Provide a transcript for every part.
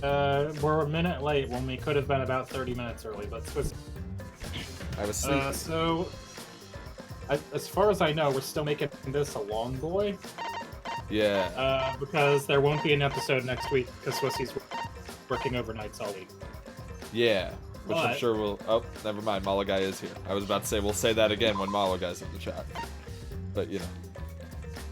we're a minute late when we could have been about 30 minutes early, but Swiss. I was sleeping. As far as I know, we're still making this a long boy. Yeah. Because there won't be an episode next week because Swissy's working overnights all week. Yeah. Which I'm sure will. Oh, never mind. Malagai is here. I was about to say we'll say that again when Malagai's in the chat. But you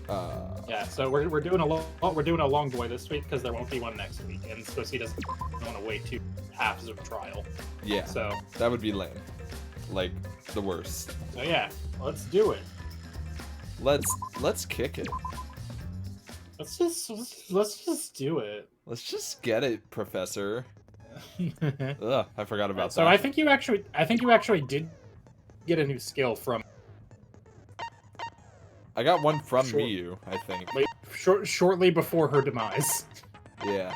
know. Yeah. So we're doing a long boy this week because there won't be one next week, and Swissy doesn't want to wait 2 halves of trial. Yeah. So that would be lame. Like the worst. So yeah, let's do it. Let's kick it. Let's just do it. Let's just get it, Professor. Ugh, I forgot about that. So I think you actually did get a new skill from. I got one from Miyu, I think. Like, shortly before her demise. Yeah.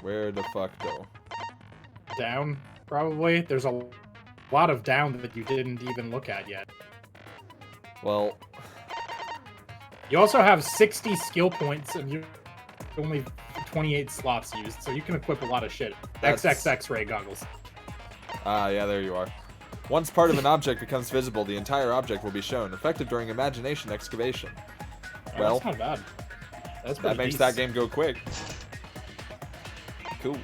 Where the fuck though? Down, probably. There's a lot of down that you didn't even look at yet. Well, you also have 60 skill points and you only 28 slots used, so you can equip a lot of shit. XXX ray goggles. Ah, yeah, there you are. Once part of an object becomes visible, the entire object will be shown. Effective during imagination excavation. Oh, well, that's not bad. That makes that game go quick. Cool.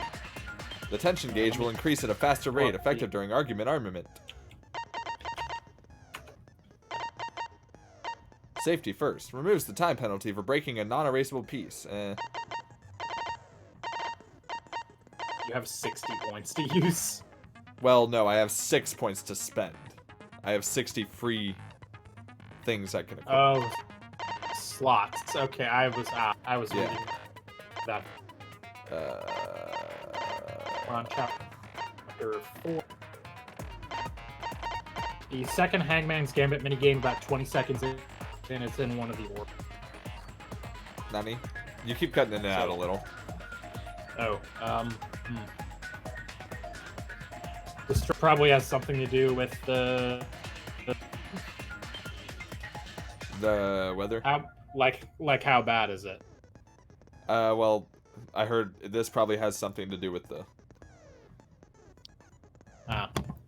The tension gauge will increase at a faster rate, effective during armament. Safety first. Removes the time penalty for breaking a non-erasable piece. You have 60 points to use. Well, no, I have 6 points to spend. I have 60 free things I can equip. Oh, slots. Okay, I was reading that. On chapter 4. The second Hangman's Gambit minigame about 20 seconds in, and it's in one of the orbs. Nani? You keep cutting in and out a little. Oh, This probably has something to do with the weather? How bad is it? Well, I heard this probably has something to do with the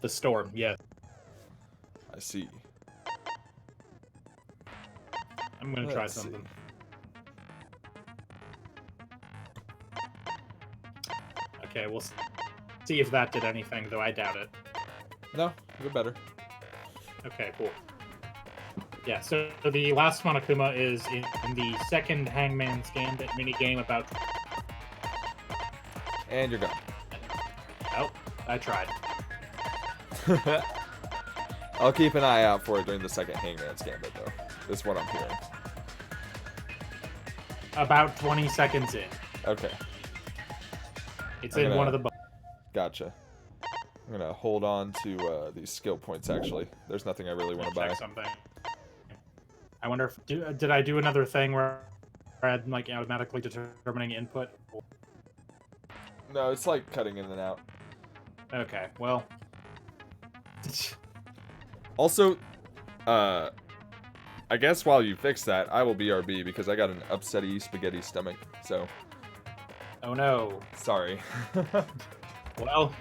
storm, yeah. I see. I'm gonna try something. Okay, we'll see if that did anything, though I doubt it. No, you're better. Okay, cool. Yeah, so the last Monokuma is in the second Hangman's Gambit minigame about... And you're gone. Oh, I tried. I'll keep an eye out for it during the second Hangman's Gambit, though. That's what I'm hearing. About 20 seconds in. Okay. It's in one of the... Gotcha. I'm gonna hold on to these skill points, actually. There's nothing I really want to buy. Something. I wonder if... Did I do another thing where I had, like, automatically determining input? No, it's like cutting in and out. Okay, well... Also, I guess while you fix that, I will BRB because I got an upsetty spaghetti stomach, so... Oh no. Sorry. Well...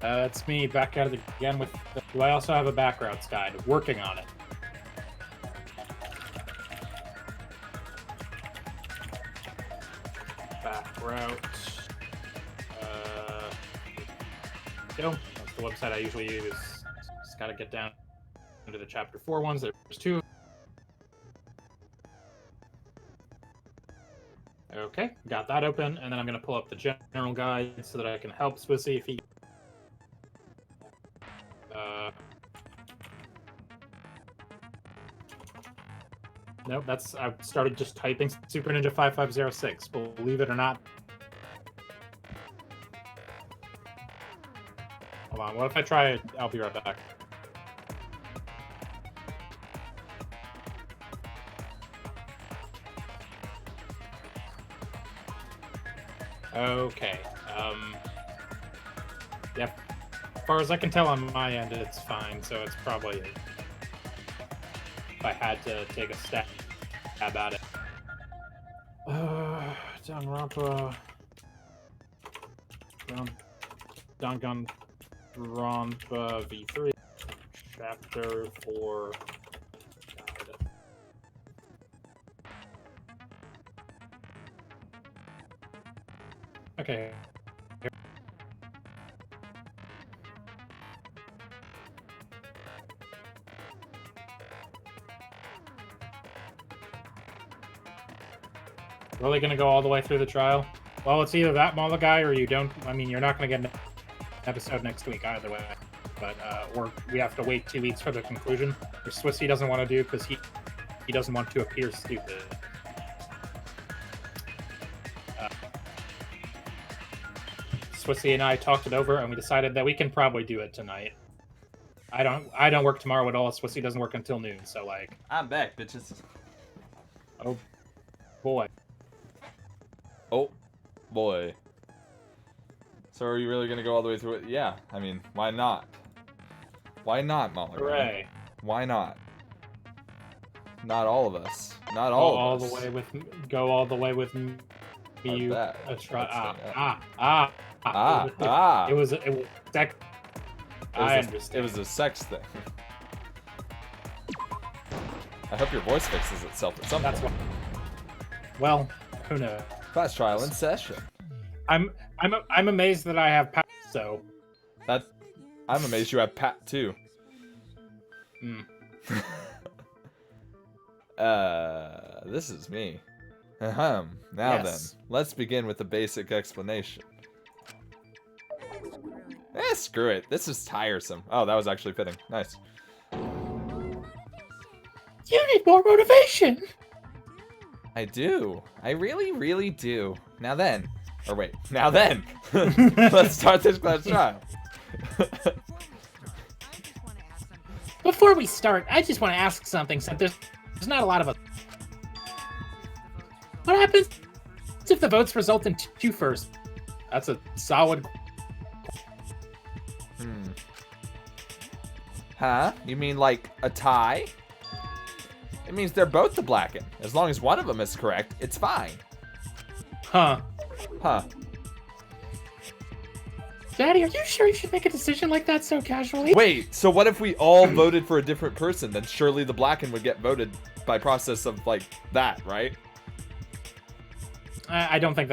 it's me, back at it again with... Do I also have a back routes guide? Working on it. Back route... Go. That's the website I usually use. Just gotta get down into the chapter 4 ones. There's 2. Okay, got that open, and then I'm gonna pull up the general guide so that I can help Swissy if he... Nope, that's... I've started just typing Super Ninja 5506, believe it or not. Hold on, what if I try it? I'll be right back. Okay, yeah, as far as I can tell on my end, it's fine, so it's probably... If I had to take a stab at it. Danganronpa. Danganronpa V3. Chapter 4. God. Okay. Really gonna go all the way through the trial? Well, it's either that mala guy or you don't. I mean, you're not gonna get an episode next week either way. But we have to wait 2 weeks for the conclusion, which Swiss doesn't want to do because he doesn't want to appear stupid. Swissy and I talked it over, and we decided that we can probably do it tonight. I don't work tomorrow at all. Swissy doesn't work until noon, so like. I'm back, bitches. Oh boy. Oh boy. So are you really gonna go all the way through it? Yeah. I mean, why not? Why not, Molly? Hooray! Why not? Not all of us. Not all of us. Go all the way with me. It was sex. I understand. It was a sex thing. I hope your voice fixes itself at some point. That's why. Well, who knows? Class trial in session. I'm amazed that I have Pat. So. I'm amazed you have Pat too. This is me. Now then, let's begin with the basic explanation. Screw it. This is tiresome. Oh, that was actually fitting. Nice. You need more motivation. I do. I really, really do. Now then. Or wait. Now then. Let's start this class trial. Before we start, I just want to ask something. So there's not a lot of us. What happens if the votes result in 2 first? That's a solid. Huh? You mean like a tie? It means they're both the Blacken. As long as one of them is correct, it's fine. Huh. Huh. Daddy, are you sure you should make a decision like that so casually? Wait, so what if we all voted for a different person? Then surely the Blacken would get voted by process of like that, right? I don't think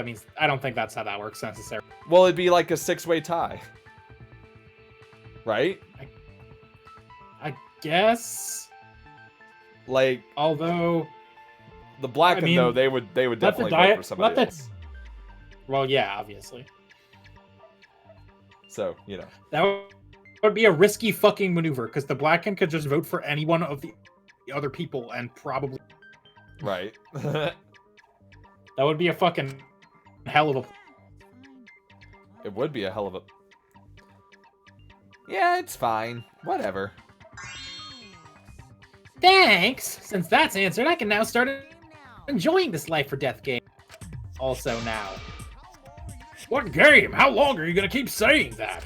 that's how that works necessarily. Well, it'd be like a 6-way tie. Right? I guess. Like, although the Blacken though, they would definitely vote for somebody else. Well, yeah, obviously. So, you know. That would be a risky fucking maneuver, because the Blacken could just vote for any one of the other people and probably... Right. That would be a fucking hell of a... It would be a hell of a... Yeah, it's fine. Whatever. Thanks! Since that's answered, I can now start enjoying this life or death game. Also now. What game? How long are you gonna keep saying that?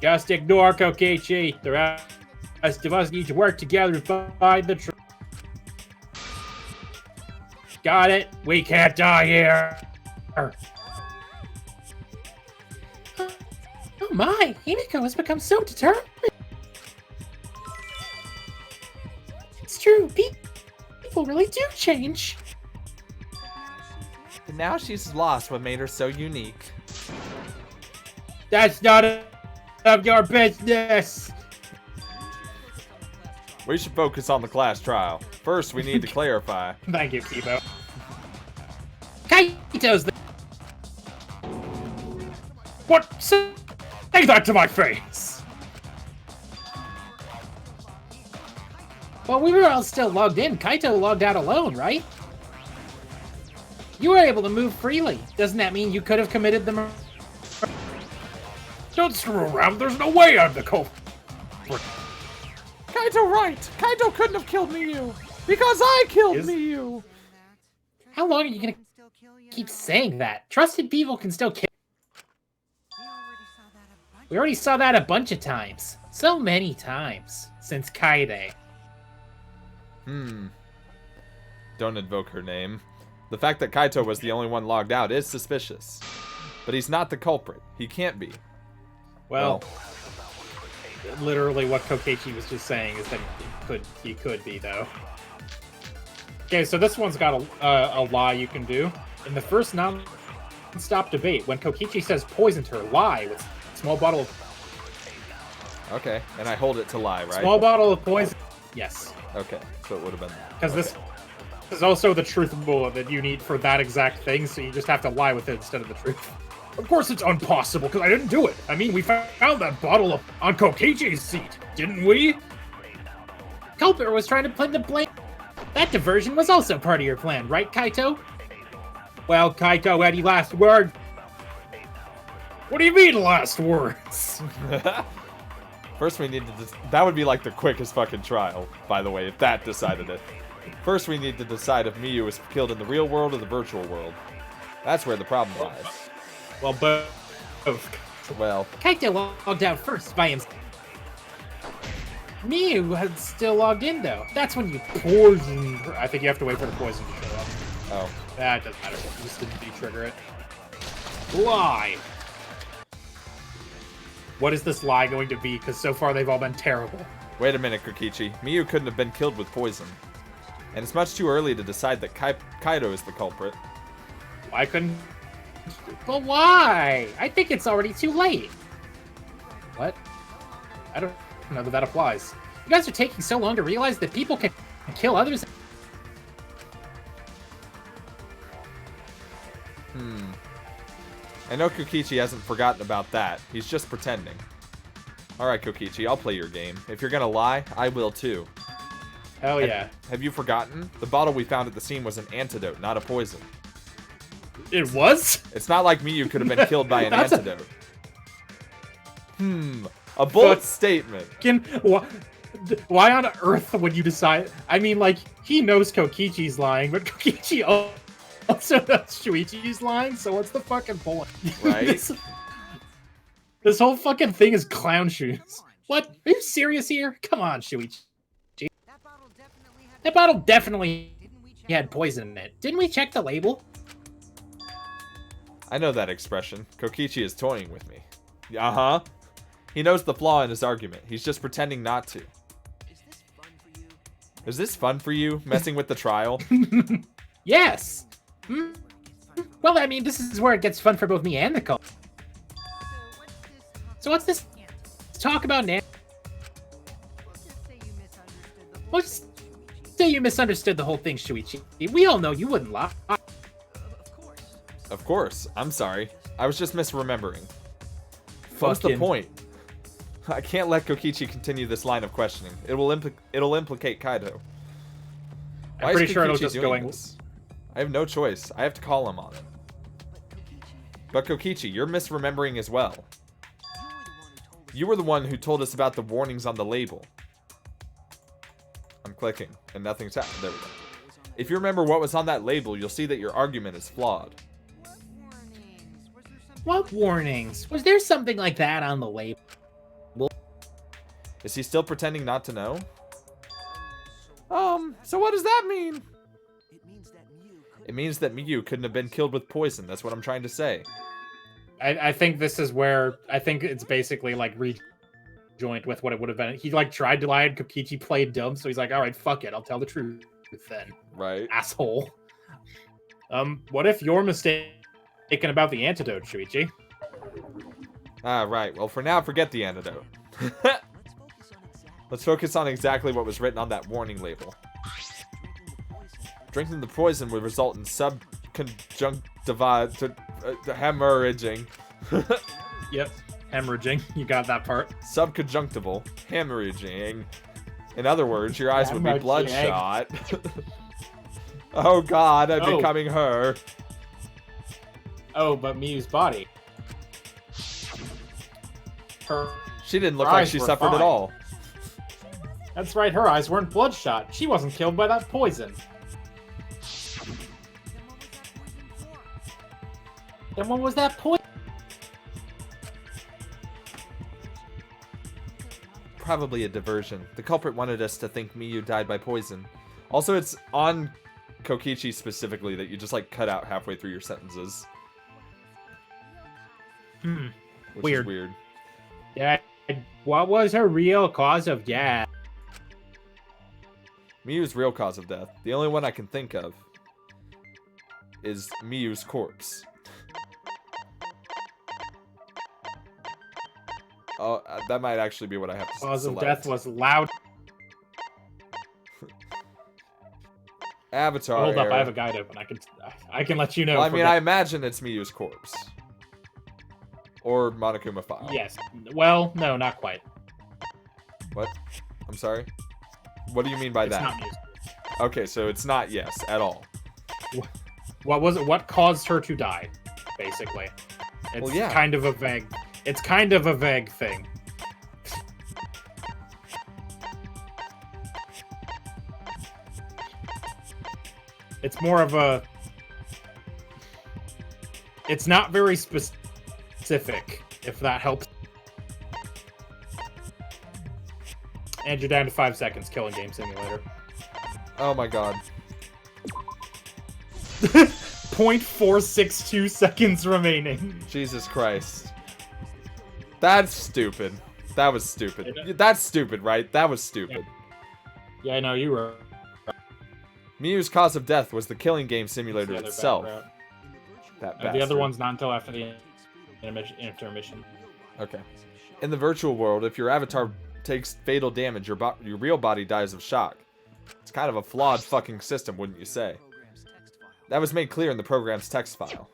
Just ignore Kokichi. The rest of us need to work together to find the truth. Got it? We can't die here. Oh my! Himiko has become so determined. It's true. People really do change. But now she's lost what made her so unique. That's not of your business. We should focus on the class trial. First, we need to clarify. Thank you, Kibo. Kaito's the... What? Say that to my face! Well, we were all still logged in. Kaito logged out alone, right? You were able to move freely. Doesn't that mean you could have committed the murder? Don't screw around. There's no way I'm the culprit. Kaito right. Kaito couldn't have killed Miyu. Because I killed Miyu. How long are you gonna keep saying that? Trusted people can still kill. We already saw that a bunch of times. So many times. Since Kaide. Don't invoke her name. The fact that Kaito was the only one logged out is suspicious. But he's not the culprit. He can't be. Well, literally what Kokichi was just saying is that he could be, though. Okay, so this one's got a lie you can do. In the first non-stop debate, when Kokichi says poisoned her, lie with small bottle of... Okay, and I hold it to lie, right? Small bottle of poison. Yes. Okay, so it would have been... Because this is also the truth bullet that you need for that exact thing, so you just have to lie with it instead of the truth. Of course it's impossible, because I didn't do it. I mean, we found that bottle on Kokichi's seat, didn't we? Culper was trying to put the blame. That diversion was also part of your plan, right, Kaito? Well, Kaito, any last word? What do you mean, last words? First, we need to... That would be like the quickest fucking trial, by the way, if that decided it. First, we need to decide if Miyu was killed in the real world or the virtual world. That's where the problem lies. Well, both. Well... Kaito logged out first by himself. Miyu had still logged in, though. That's when you poisoned her. I think you have to wait for the poison to show up. Oh. That doesn't matter. You just didn't de-trigger it. Lie! What is this lie going to be? Because so far they've all been terrible. Wait a minute, Kokichi. Miyu couldn't have been killed with poison. And it's much too early to decide that Kaito is the culprit. Why couldn't... But why? I think it's already too late. What? I don't know that applies. You guys are taking so long to realize that people can kill others. I know Kokichi hasn't forgotten about that. He's just pretending. Alright, Kokichi, I'll play your game. If you're gonna lie, I will too. Hell yeah. Have you forgotten? The bottle we found at the scene was an antidote, not a poison. It was? It's not like Miyu could have been killed by an antidote. A bold statement. Why on earth would you decide? I mean, like, he knows Kokichi's lying, but Kokichi also knows Shuichi's lying, so what's the fucking point? Right? This whole fucking thing is clown shoes. What? Are you serious here? Come on, Shuichi. That bottle definitely had poison in it. Didn't we check the label? I know that expression. Kokichi is toying with me. Uh-huh. He knows the flaw in his argument. He's just pretending not to. Is this fun for you, messing with the trial? Yes. Well, I mean, this is where it gets fun for both me and the cult. So what's this talk about now? Well, just say you misunderstood the whole thing, Shuichi. We all know you wouldn't lie. Of course. I'm sorry. I was just misremembering. What's the point? I can't let Kokichi continue this line of questioning. It'll implicate Kaito. I'm pretty sure it'll just go this? I have no choice. I have to call him on it. But Kokichi, you're misremembering as well. You were the one who told us about the warnings on the label. I'm clicking, and nothing's happened. There we go. If you remember what was on that label, you'll see that your argument is flawed. What warnings? Was there something like that on the label? Is he still pretending not to know? So what does that mean? It means that Miyu couldn't have been killed with poison. That's what I'm trying to say. I think this is where... I think it's basically, like, rejoined with what it would have been. He, like, tried to lie and Kokichi played dumb, so he's like, alright, fuck it. I'll tell the truth then. Right. Asshole. What if you're mistaken about the antidote, Shuichi? Ah, right. Well, for now, forget the antidote. Let's focus on exactly what was written on that warning label. Drinking the poison would result in subconjunctival hemorrhaging. Yep, hemorrhaging. You got that part. Subconjunctival hemorrhaging. In other words, your eyes would be bloodshot. Oh god, I'm becoming her. Oh, but Miyu's body. She didn't look like she suffered at all. That's right, her eyes weren't bloodshot. She wasn't killed by that poison. Then what was that poison? Probably a diversion. The culprit wanted us to think Miyu died by poison. Also, it's on Kokichi specifically that you just like cut out halfway through your sentences. Which Weird. is weird. Yeah. What was her real cause of death? Miyu's real cause of death. The only one I can think of is Miyu's corpse. Oh, that might actually be what I have to Cause select. of death was loud. Avatar. Hold up, era. I have a guide open. I can let you know. Well, I mean, I imagine it's Miyu's corpse. Or Monokuma file. Yes. Well, no, not quite. What? I'm sorry? What do you mean by It's that? not music. Okay, so it's not yes at all. What was it? What caused her to die? Basically, it's Well, yeah. kind of a vague. It's kind of a vague thing. It's more of a. It's not very specific, if that helps. And you're down to 5 seconds. Killing Game Simulator. Oh my god. 0.462 seconds remaining. Jesus Christ. That's stupid. That was stupid. That's stupid, right? That was stupid. Yeah, I know you were. Miyu's cause of death was the killing game simulator The other itself. bad route. That The other bastard. one's not until after the intermission. Okay. In the virtual world, if your avatar takes fatal damage, your real body dies of shock. It's kind of a flawed fucking system, wouldn't you say? That was made clear in the program's text file.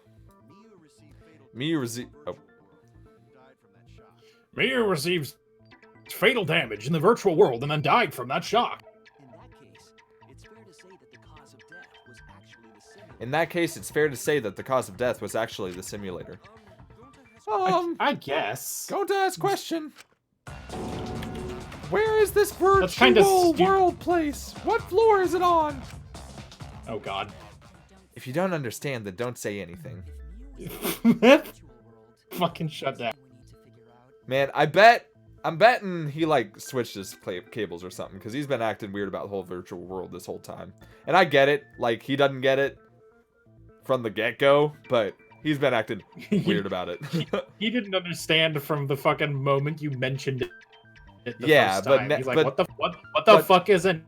Miyu receives fatal damage in the virtual world and then died from that shock. In that case, it's fair to say that the cause of death was actually the simulator. I guess. Go to ask question. Where is this That's kinda virtual world place? What floor is it on? Oh god. If you don't understand, then don't say anything. Fucking shut down. Man, I'm betting he like switched his cables or something, because he's been acting weird about the whole virtual world this whole time. And I get it, like he doesn't get it from the get-go, but he's been acting weird about it. He didn't understand from the fucking moment you mentioned it. The Yeah, first but time. ne- He's like, but- what the fuck is an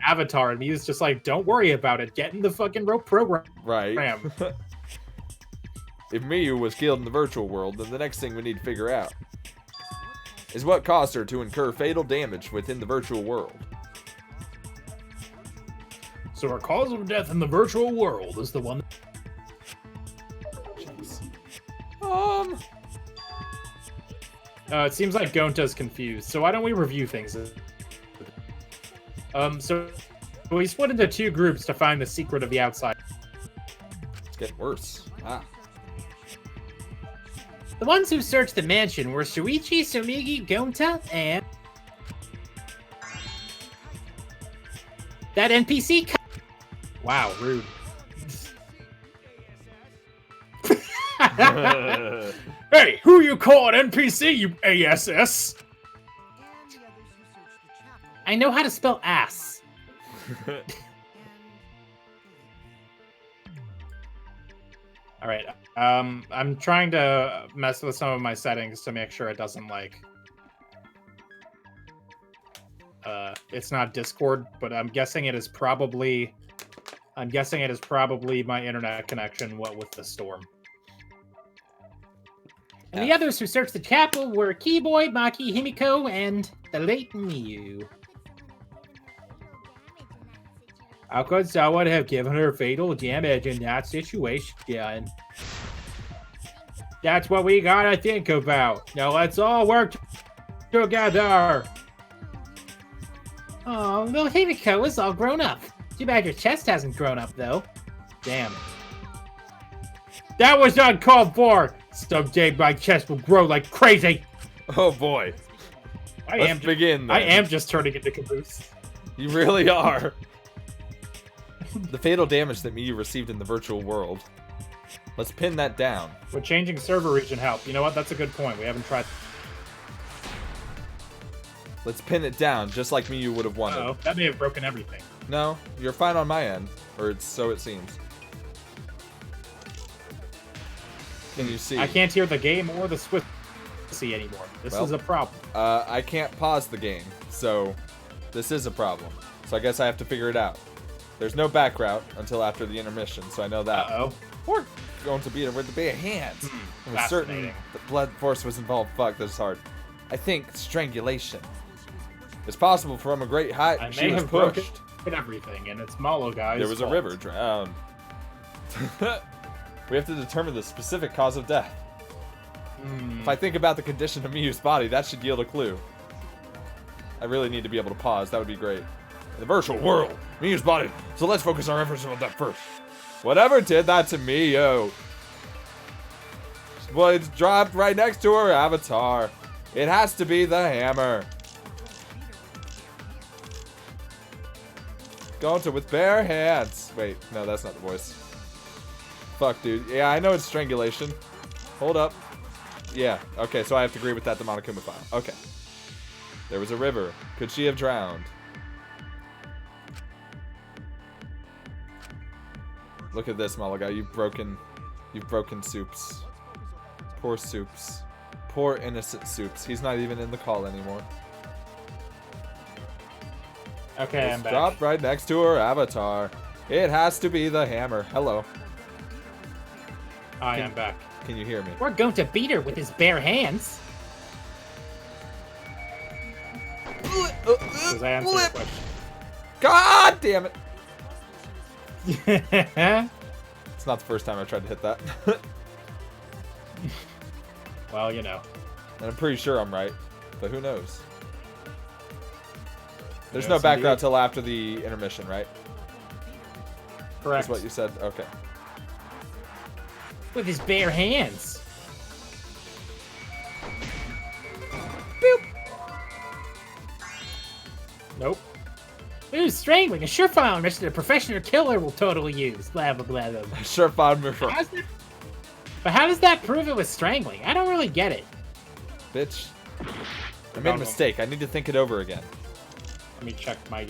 avatar? And he's just like, don't worry about it. Get in the fucking rope program. Right. If Miyu was killed in the virtual world, then the next thing we need to figure out is what caused her to incur fatal damage within the virtual world. So her cause of death in the virtual world is the one. It seems like Gonta's confused, so why don't we review things? So we split into two groups to find the secret of the outside. It's getting worse. Ah. The ones who searched the mansion were Shuichi, Somigi, Gonta, and that NPC. Wow, rude. Hey, who you call an NPC, you ASS? I know how to spell ass. All right. I'm trying to mess with some of my settings to make sure it doesn't like. It's not Discord, but I'm guessing it is probably. I'm guessing it is probably my internet connection. What with the storm? And the others who searched the chapel were Keyboy, Maki, Himiko, and the late Miyu. How could someone have given her fatal damage in that situation? That's what we gotta think about. Now let's all work together. Oh, little Himiko is all grown up. Too bad your chest hasn't grown up, though. Damn. That was uncalled for. Someday my chest will grow like crazy. Oh boy. Let's begin. I am just turning into Caboose. You really are. The fatal damage that Miyu received in the virtual world. Let's pin that down. Would changing server region help? You know what? That's a good point. We haven't tried. Let's pin it down, just like Miyu would have wanted. Uh-oh, that may have broken everything. No, you're fine on my end. Or so it seems. Can you see? I can't hear the game or the Swissy anymore. This is a problem. I can't pause the game, so this is a problem. So I guess I have to figure it out. There's no back route until after the intermission, so I know that. Uh-oh. We're going to beat it with the bare hands. I was certain that blood force was involved. Fuck, this is hard. I think strangulation. It's possible from a great height. I She may was have broken pushed. everything, and it's Malo guys. There was a river drowned. We have to determine the specific cause of death. If I think about the condition of Miyu's body, that should yield a clue. I really need to be able to pause. That would be great. In the virtual world, Miyu's body. So let's focus our efforts on that first. Whatever did that to Miyu? Well, it's dropped right next to her avatar. It has to be the hammer. Gonta with bare hands. Wait, no, that's not the voice. Fuck, dude. Yeah, I know it's strangulation. Hold up. Yeah, okay, so I have to agree with that, the Monokuma file. Okay. There was a river. Could she have drowned? Look at this, Malaga. You've broken Soups. Poor Soups. Poor innocent Soups. He's not even in the call anymore. Okay, I'm back. Dropped right next to her avatar. It has to be the hammer. Hello. I am back. Can you hear me? We're going to beat her with his bare hands. Does I answer your question? God damn it! It's not the first time I tried to hit that. Well, you know. And I'm pretty sure I'm right, but who knows? There's Yes, no back indeed. route till after the intermission, right? Correct. That's what you said? Okay. With his bare hands. Nope. Ooh, strangling. A surefire mission that a professional killer will totally use. Blah, blah, blah, blah. Sure found me for But how does that prove it was strangling? I don't really get it. bitch. I made a mistake. I need to think it over again. Let me check my.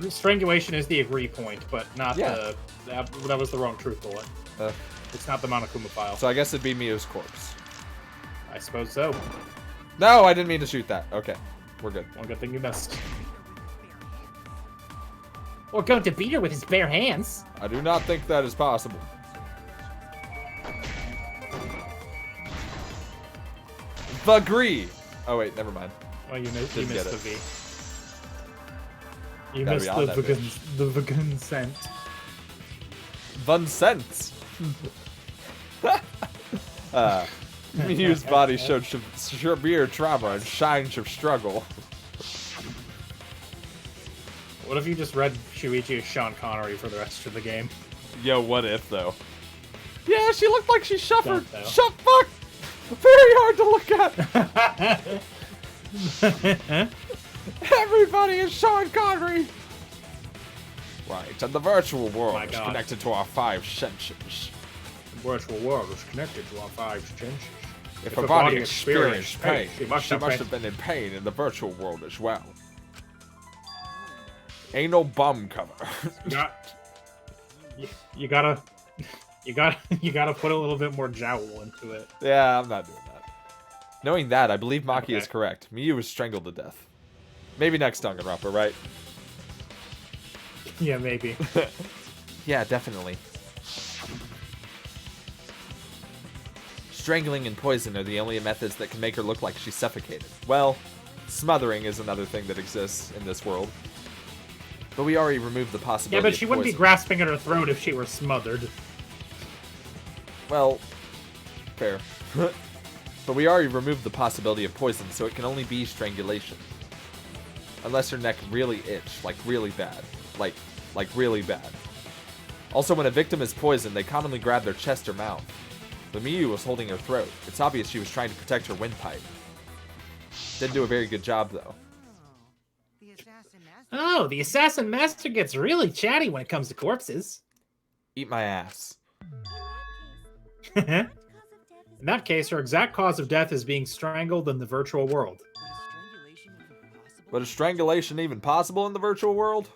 Strangulation is the agree point, but not Yeah. that was the wrong truth bullet. It's not the Monokuma file. So I guess it'd be Mio's corpse. I suppose so. No, I didn't mean to shoot that. Okay, we're good. One good thing you missed. We're going to beat her with his bare hands. I do not think that is possible. Agree. Oh wait, never mind. Well, you missed Didn't get the it. V. You Gotta missed be on that the vegan scent. Vincent. Miyu's body showed severe trauma and signs of struggle. What if you just read Shuichi as Sean Connery for the rest of the game? Yo, what if though? Yeah, she looked like she suffered. Don't, though. Shut fuck. Very hard to look at. Everybody is Sean Connery. Right, and the virtual world My is God. connected to our 5 senses. The virtual world is connected to our 5 senses. If a body experienced pain, she must have been in pain in the virtual world as well. Anal bum cover. You gotta put a little bit more jowl into it. Yeah, I'm not doing that. Knowing that, I believe Maki Okay. is correct. Miyu was strangled to death. Maybe next Danganronpa, right? Yeah, maybe. Yeah, definitely. Strangling and poison are the only methods that can make her look like she's suffocated. Well, smothering is another thing that exists in this world. But we already removed the Yeah, possibility but of she wouldn't be poison. grasping at her throat if she were smothered. Well, fair. But we already removed the possibility of poison, so it can only be strangulation. Unless her neck really itched, like really bad. Like really bad. Also, when a victim is poisoned, they commonly grab their chest or mouth. But Miyu was holding her throat. It's obvious she was trying to protect her windpipe. Didn't do a very good job, though. Oh, the assassin master gets really chatty when it comes to corpses. Eat my ass. In that case, her exact cause of death is being strangled in the virtual world. But is strangulation even possible in the virtual world?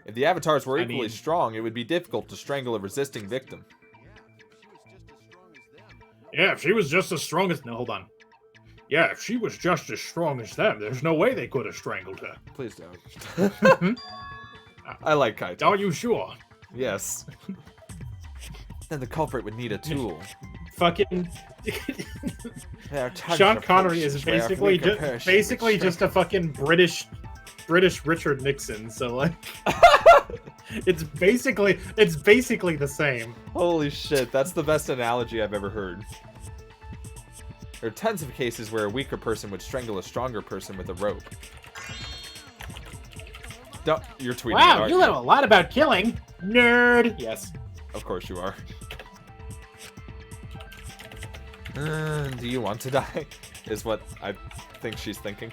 If the avatars were I equally mean- strong, it would be difficult to strangle a resisting victim. Yeah, if she was just as strong as... No, hold on. Yeah, if she was just as strong as them, there's no way they could have strangled her. Please don't. I like Kaito. Are you sure? Yes. Then the culprit would need a tool. Fucking... There are tons Sean of Connery is patients where basically weaker just, persons basically would just a fucking British Richard Nixon. So like, it's basically the same. Holy shit, that's the best analogy I've ever heard. There are tons of cases where a weaker person would strangle a stronger person with a rope. Don't, you're tweeting it, Wow, aren't you know a lot about killing. Nerd. Yes. Of course you are. Do you want to die? Is what I think she's thinking.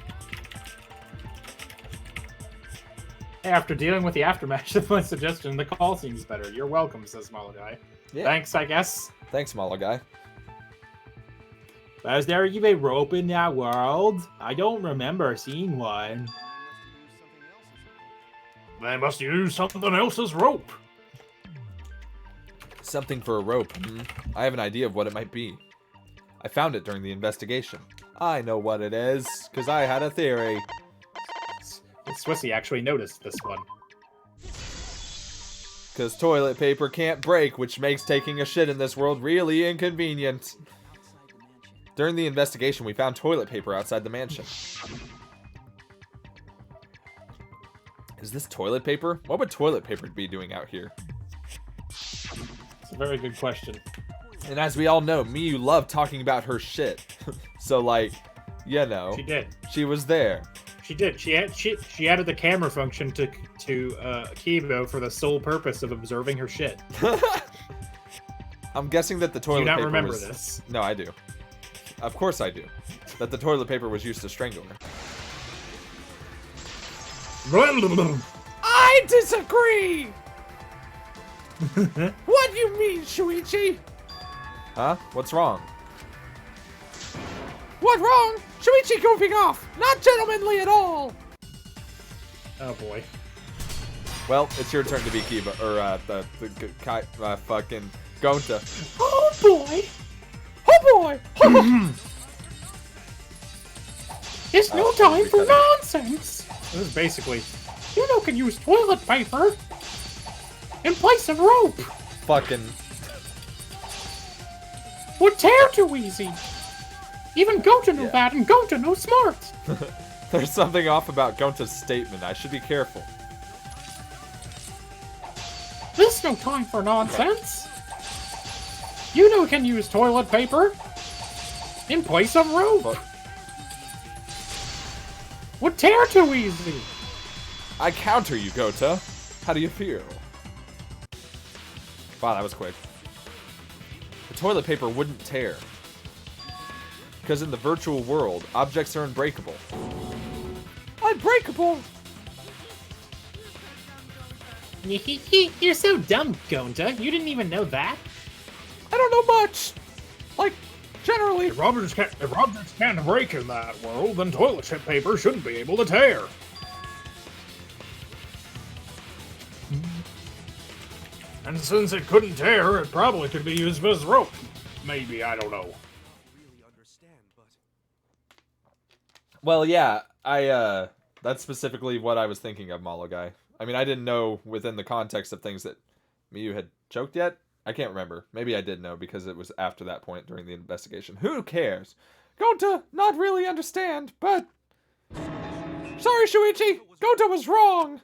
After dealing with the aftermath of my suggestion, the call seems better. You're welcome, says Malagai. Yeah. Thanks, I guess. Thanks, Malagai. Was there even a rope in that world? I don't remember seeing one. They must use something else as rope. Something for a rope. I have an idea of what it might be. I found it during the investigation. I know what it is, because I had a theory. Swissy actually noticed this one. Because toilet paper can't break, which makes taking a shit in this world really inconvenient. During the investigation, we found toilet paper outside the mansion. Is this toilet paper? What would toilet paper be doing out here? It's a very good question. And as we all know, Miyu loved talking about her shit. So, like, you know, She did. she was there. She did. She added the camera function to Kibo for the sole purpose of observing her shit. I'm guessing that the Do toilet you not paper remember was... this? No, I do. Of course I do. That the toilet paper was used to strangle her. I disagree! What do you mean, Shuichi? Huh? What's wrong? What wrong? Shuichi goofing off! Not gentlemanly at all! Oh boy. Well, it's your turn to be Kiba, or fucking Gonta. Oh boy! Oh boy! It's no time for nonsense! This is basically... You know can use toilet paper in place of rope. Fucking... Would tear too easy. Even Gonta knew Yeah. that, and Gonta knows smart. There's something off about Gonta's statement. I should be careful. This no time for nonsense. You know can use toilet paper in place of rope. But Would tear too easy. I counter you, Gota. How do you feel? Wow, that was quick. The toilet paper wouldn't tear. Because in the virtual world, objects are unbreakable. Unbreakable? You're so dumb, Gonta. You didn't even know that. I don't know much. Like, generally. If objects can't break in that world, then toilet paper shouldn't be able to tear. And since it couldn't tear, it probably could be used as rope. Maybe, I don't know. Well, yeah, that's specifically what I was thinking of, Malagai. I mean, I didn't know within the context of things that Miyu had choked yet. I can't remember. Maybe I did know because it was after that point during the investigation. Who cares? Gonta, not really understand, but... Sorry, Shuichi! Gonta was wrong!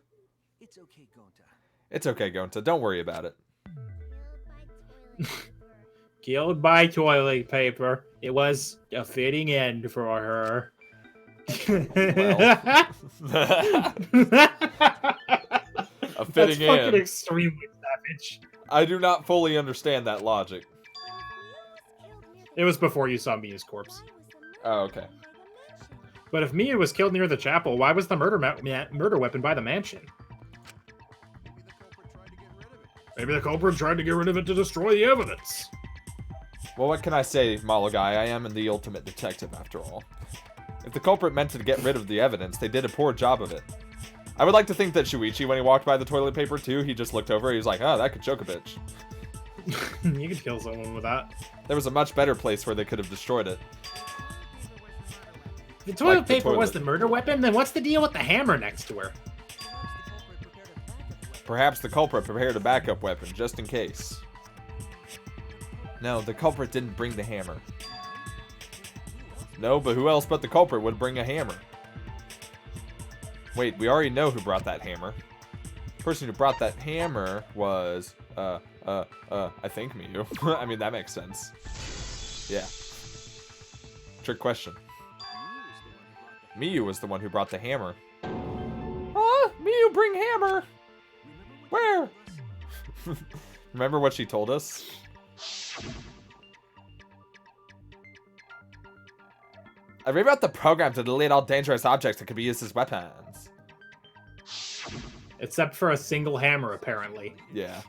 It's okay, Gonta. It's okay, Gonta. Don't worry about it. Killed by toilet paper. It was a fitting end for her. A That's fitting fucking in. extremely savage. I do not fully understand that logic. It was before you saw Mia's corpse. Oh, okay. But if Mia was killed near the chapel, why was the murder weapon by the mansion? Maybe the culprit tried to get rid of it to destroy the evidence. Well, what can I say, Malagai? I am the ultimate detective, after all. If the culprit meant to get rid of the evidence, they did a poor job of it. I would like to think that Shuichi, when he walked by the toilet paper too, he just looked over. He was like, "Oh, that could choke a bitch." You could kill someone with that. There was a much better place where they could have destroyed it. The toilet Like the paper was toilet. the murder weapon. Then what's the deal with the hammer next to her? Perhaps the culprit prepared a backup weapon, just in case. No, the culprit didn't bring the hammer. No, but who else but the culprit would bring a hammer? Wait, we already know who brought that hammer. The person who brought that hammer was, I think Miyu. I mean, that makes sense. Yeah. Trick question. Miyu was the one who brought the hammer. Miyu, bring hammer! Where? Remember what she told us? I read about the program to delete all dangerous objects that could be used as weapons. Except for a single hammer, apparently. Yeah.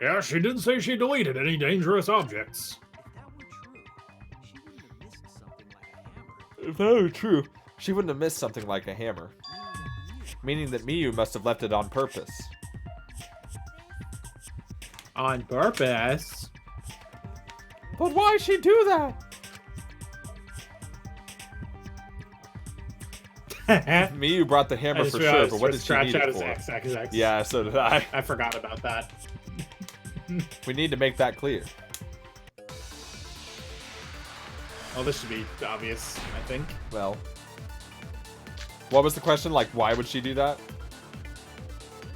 Yeah, she did say she deleted any dangerous objects. If that were true, she wouldn't have missed something like a hammer. Meaning that Miyu must have left it on purpose. On purpose? But why'd she do that? Miyu brought the hammer for sure, but what did she need it for? XXX. Yeah, so did I. I forgot about that. We need to make that clear. Oh, this should be obvious, I think. Well, what was the question? Like, why would she do that?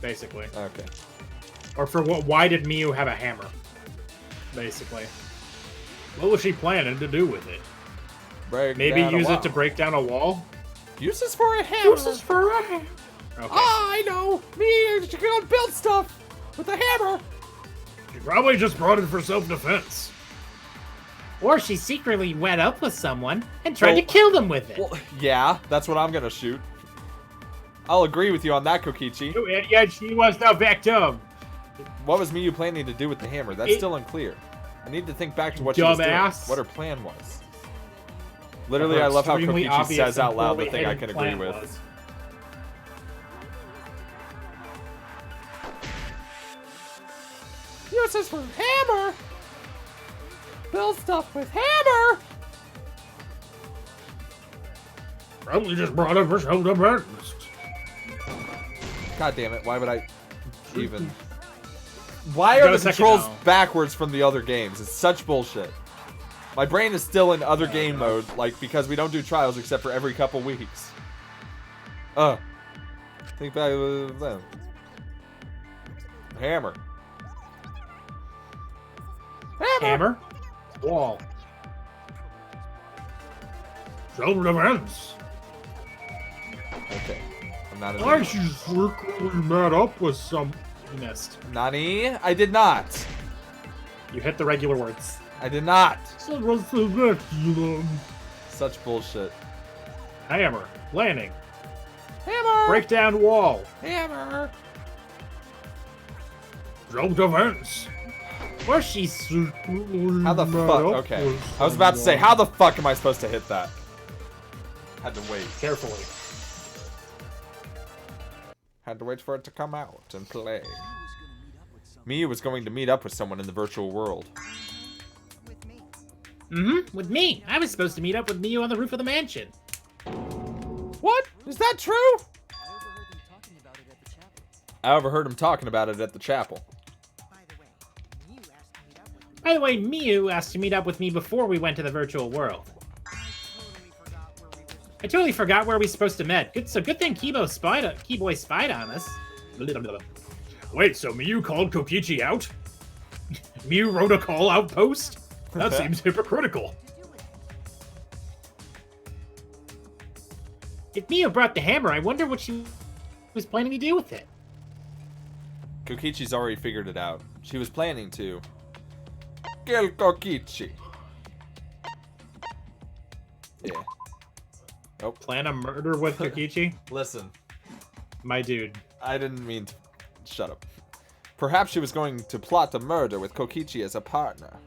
Basically. Okay. Or for what? Why did Miyu have a hammer? Basically. What was she planning to do with it? Maybe use it to break down a wall? Use this for a hammer. Use this for a hammer. Okay. I know. Miyu, she can build stuff with a hammer. She probably just brought it for self-defense. Or she secretly went up with someone and tried to kill them with it. Well, yeah, that's what I'm gonna shoot. I'll agree with you on that, Kokichi. You idiot, she was the victim. What was Miyu planning to do with the hammer? That's still unclear. I need to think back to what she was doing. What her plan was. Literally, I love how Kokichi says out loud the thing I can agree with. Use this for hammer! Build stuff with hammer! Probably just brought it for self-defense. God damn it, why would I even... Why are the controls backwards from the other games? It's such bullshit. My brain is still in other game mode, like, because we don't do trials except for every couple weeks. Think back to them. Hammer. Hammer? Wall. Self-defense. Okay. I'm not Why she's secretly met up with some... You missed. Nani? I did not. You hit the regular words. I did not. Such bullshit. Hammer. Landing. Hammer. Break down wall. Hammer. Self-defense. Or she's... How the fuck? Okay. I was about to say, how the fuck am I supposed to hit that? Had to wait. Carefully. Had to wait for it to come out and play. Miyu was going to meet up with someone in the virtual world. With me. I was supposed to meet up with Miyu on the roof of the mansion. What? Is that true? I overheard him talking about it at the chapel. By the way, Miyu asked to meet up with me before we went to the virtual world. I totally forgot where we supposed to meet. Good thing Keyboy spied on us. Wait, so Miyu called Kokichi out? Miyu wrote a call-out post? That seems hypocritical. If Miyu brought the hammer, I wonder what she was planning to do with it. Kokichi's already figured it out. She was planning to kill Kokichi. Yeah. Nope. Plan a murder with Kokichi? Listen. My dude. I didn't mean to... Shut up. Perhaps she was going to plot a murder with Kokichi as a partner.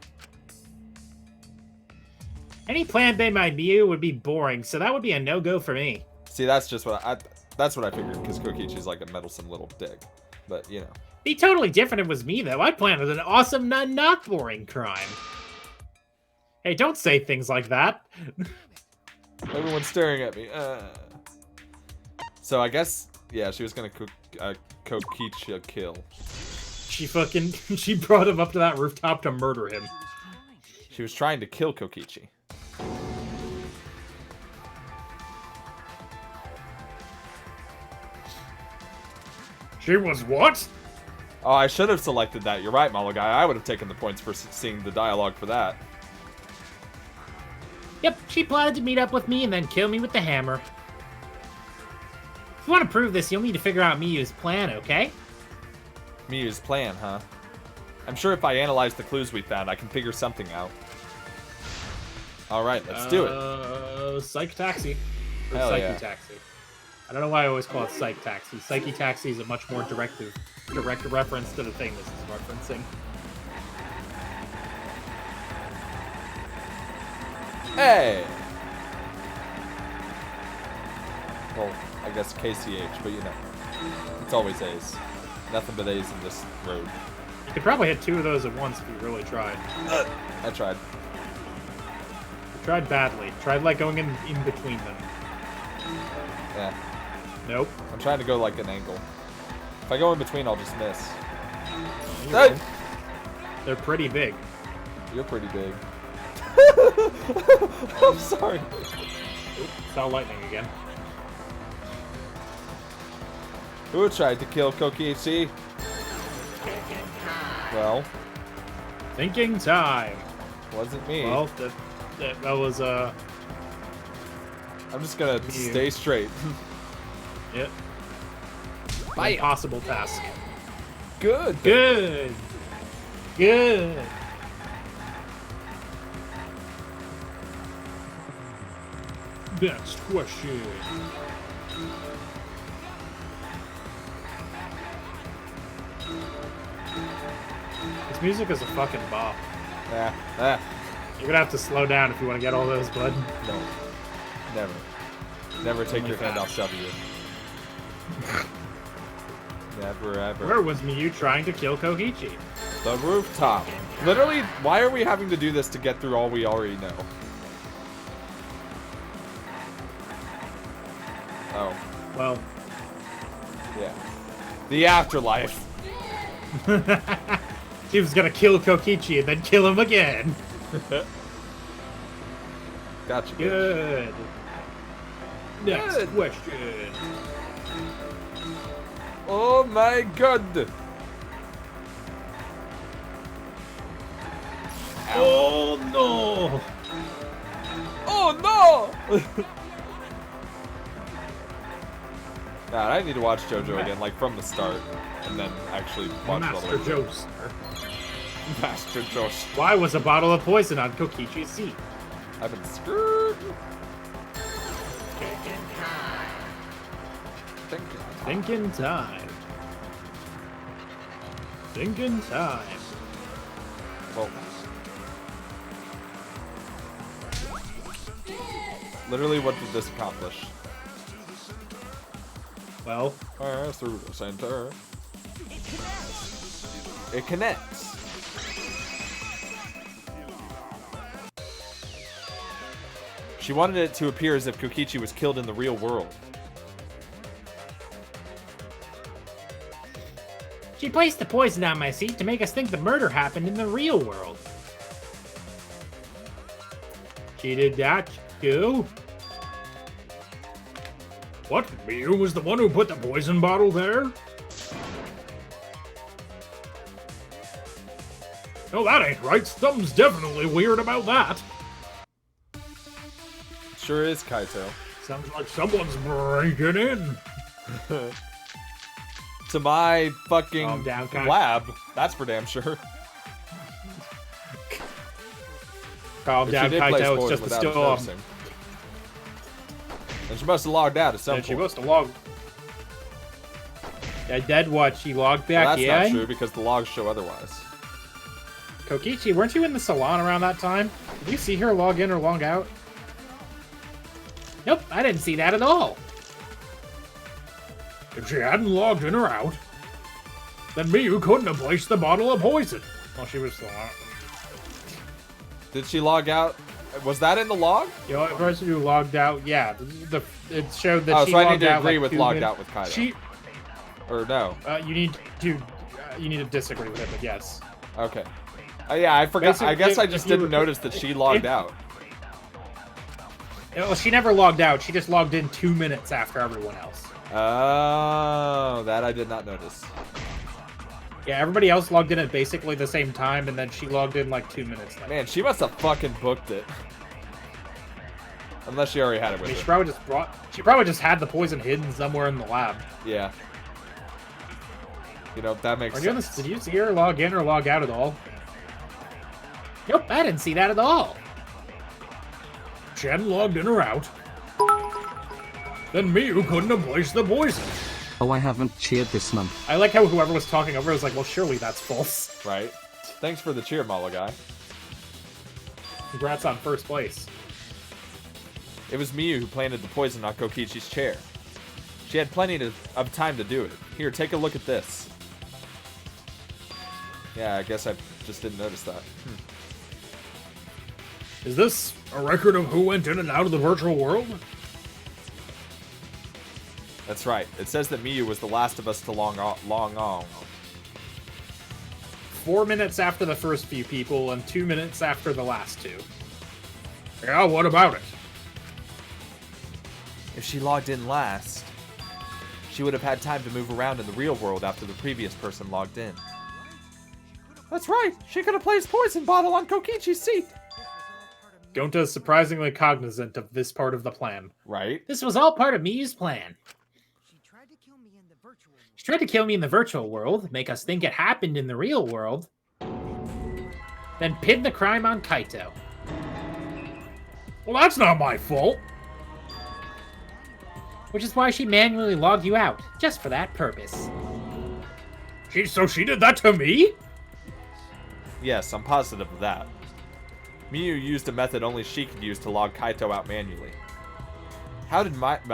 Any plan made by Miyu would be boring, so that would be a no-go for me. See, that's just what that's what I figured, because Kokichi's like a meddlesome little dick. But, you know. Be totally different if it was me, though. I'd plan with an awesome, not boring crime. Hey, don't say things like that. Everyone's staring at me. So I guess, yeah, she was gonna Kokichi a kill. She brought him up to that rooftop to murder him. She was trying to kill Kokichi. She was what? Oh, I should have selected that. You're right, Malagai. I would have taken the points for seeing the dialogue for that. Yep, she plotted to meet up with me and then kill me with the hammer. If you want to prove this, you'll need to figure out Miyu's plan, okay? Miyu's plan, huh? I'm sure if I analyze the clues we found, I can figure something out. Alright, let's do it. Psych Taxi. Or Hell Psyche yeah. Taxi. I don't know why I always call it Psych Taxi. Psyche Taxi is a much more direct reference to the thing this is referencing. Hey! Well, I guess KCH, but you know. It's always A's. Nothing but A's in this road. You could probably hit 2 of those at once if you really tried. I tried. You tried badly. Tried like going in between them. Yeah. Nope. I'm trying to go like an angle. If I go in between, I'll just miss. You Hey! won't. They're pretty big. You're pretty big. I'm sorry. Oop, saw lightning again. Who tried to kill Kokichi? Well, Thinking time. wasn't me. Well, that was I'm just gonna stay straight. Yep. Bye. Impossible task. Good. Good. Good. Next question. This music is a fucking bop. You're gonna have to slow down if you want to get all those, bud. No. Never. Never take Only your hand fast. off W. Never ever. Where was Miyu trying to kill Kokichi? The rooftop. Literally, why are we having to do this to get through all we already know? Oh. Well, Yeah. The afterlife. she was gonna kill Kokichi and then kill him again. Gotcha. bitch. Good. Next Good. question. Oh my god. Oh no! Oh no! God, I need to watch JoJo again, like from the start, and then actually watch it all the Master way through. Joe, sir. Master Joe. Why was a bottle of poison on Kokichi's seat? I've been screwed. Thinking time. Thinking time. Well, literally, what did this accomplish? Well, Through the center. It connects. She wanted it to appear as if Kokichi was killed in the real world. she placed the poison on my seat to make us think the murder happened in the real world. She did that, too? What? Miyu was the one who put the poison bottle there? No, that ain't right. Something's definitely weird about that. Sure is, Kaito. Sounds like someone's breaking in. To my fucking Calm down, Kai. lab. That's for damn sure. Calm If down, she did place Kaito. It's poison just a without us storm. noticing. And she must have logged out at some Yeah, point. she must have logged. Yeah, dead what? She logged Well, back that's not in? true because the logs show otherwise. Kokichi, weren't you in the salon around that time? Did you see her log in or log out? Nope, I didn't see that at all. If she hadn't logged in or out, then Miyu couldn't have placed the bottle of poison. Well, she was still out. Did she log out? Was that in the log? The only person who logged out, yeah. It showed that Oh, she so I logged need to out, agree like, with 2 logged minutes. out with Kaido. She, Or no? you need to disagree with it, but yes. Okay. Yeah, I forgot. I Basically, guess I if just you didn't notice that she logged out. Well, she never logged out. She just logged in 2 minutes after everyone else. Oh, that I did not notice. Yeah, everybody else logged in at basically the same time, and then she logged in like 2 minutes later. Man, she must have fucking booked it. Unless she already had it I with mean, her. she probably just had the poison hidden somewhere in the lab. Yeah. You know, that makes sense. Did you see her log in or log out at all? Nope, I didn't see that at all. If she hadn't logged in or out, then Miyu couldn't have placed the poison. Oh, I haven't cheered this month. I like how whoever was talking over was like, well, surely that's false. Right. Thanks for the cheer, Mala guy. Congrats on first place. It was Miyu who planted the poison on Kokichi's chair. She had plenty of time to do it. Here, take a look at this. Yeah, I guess I just didn't notice that. Is this a record of who went in and out of the virtual world? That's right. It says that Miyu was the last of us to long on. 4 minutes after the first few people, and 2 minutes after the last two. Yeah, what about it? If she logged in last, she would have had time to move around in the real world after the previous person logged in. That's right. She could have placed poison bottle on Kokichi's seat. Gonta is surprisingly cognizant of this part of the plan. Right? This was all part of Miyu's plan. She tried to kill me in the virtual world, make us think it happened in the real world, then pin the crime on Kaito. Well, that's not my fault. Which is why she manually logged you out, just for that purpose. So she did that to me? Yes, I'm positive of that. Miyu used a method only she could use to log Kaito out manually. How did Mayu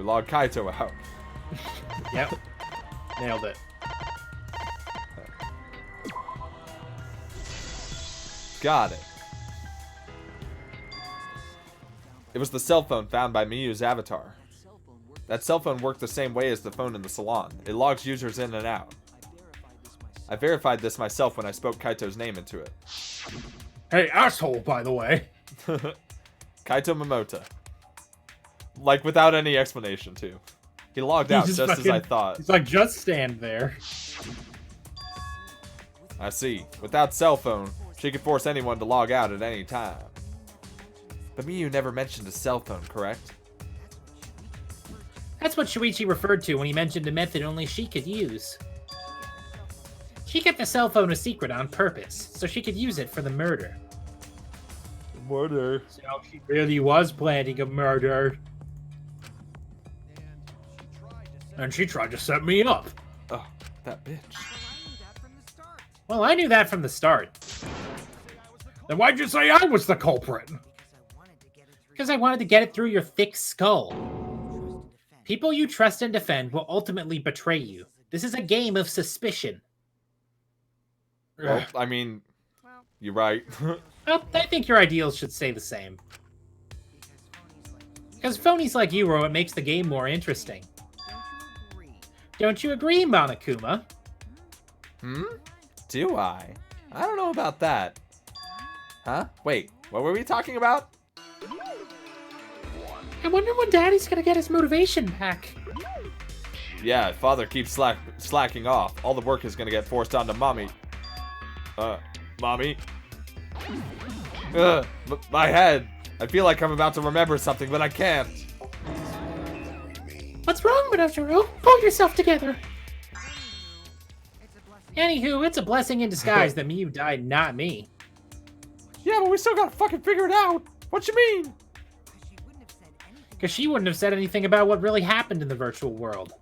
log Kaito out? Yep. Nailed it. Got it. It was the cell phone found by Miyu's avatar. That cell phone worked the same way as the phone in the salon. It logs users in and out. I verified this myself when I spoke Kaito's name into it. Hey, asshole, by the way. Kaito Momota. Like, without any explanation, too. He logged out just as I thought. He's like, just stand there. I see. Without cell phone, she could force anyone to log out at any time. But Miyu never mentioned a cell phone, correct? That's what Shuichi referred to when he mentioned a method only she could use. She kept the cell phone a secret on purpose, so she could use it for the murder. Murder. So she really was planning a murder. And she tried to set me up. Oh, that bitch. Well, I knew that from the start. Then why'd you say I was the culprit? Because I wanted to get it through your thick skull. People you trust and defend will ultimately betray you. This is a game of suspicion. Well, I mean, you're right. Well, I think your ideals should stay the same. Because phonies like you are what makes the game more interesting. Don't you agree, Monokuma? Do I? I don't know about that. Huh? Wait, what were we talking about? I wonder when Daddy's gonna get his motivation back. Yeah, if Father keeps slacking off, all the work is gonna get forced onto Mommy. Mommy? My head. I feel like I'm about to remember something, but I can't. What's wrong, Monotaro? Pull yourself together. Anywho, it's a blessing in disguise that Miyu died, not me. Yeah, but we still gotta fucking figure it out. What you mean? Because she wouldn't have said anything about what really happened in the virtual world.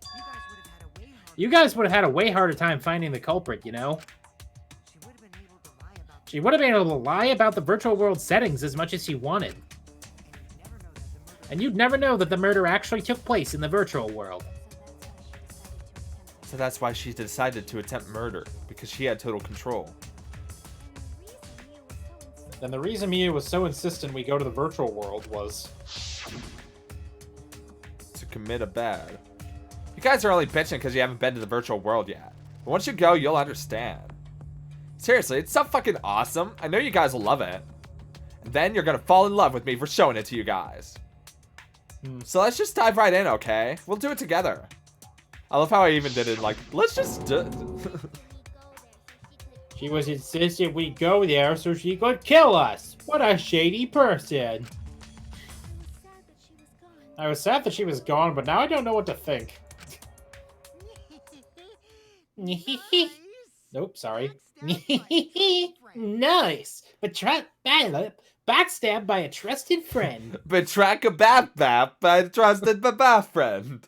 You guys would have had a way harder time finding the culprit, you know? She would have been able to lie about the virtual world settings as much as she wanted. And you'd never know that the murder actually took place in the virtual world. So that's why she decided to attempt murder, because she had total control. Then the reason Miyu was so insistent we go to the virtual world was... to commit a bad. You guys are only bitching because you haven't been to the virtual world yet. But once you go, you'll understand. Seriously, it's so fucking awesome. I know you guys will love it. And then you're gonna fall in love with me for showing it to you guys. So let's just dive right in, okay? We'll do it together. I love how I even did it like, let's just do She was insistent we go there so she could kill us. What a shady person. I was sad that she was gone, but now I don't know what to think. Nope, sorry. Nice. Backstabbed by a trusted friend. Betrack a bap bap by trusted baba friend.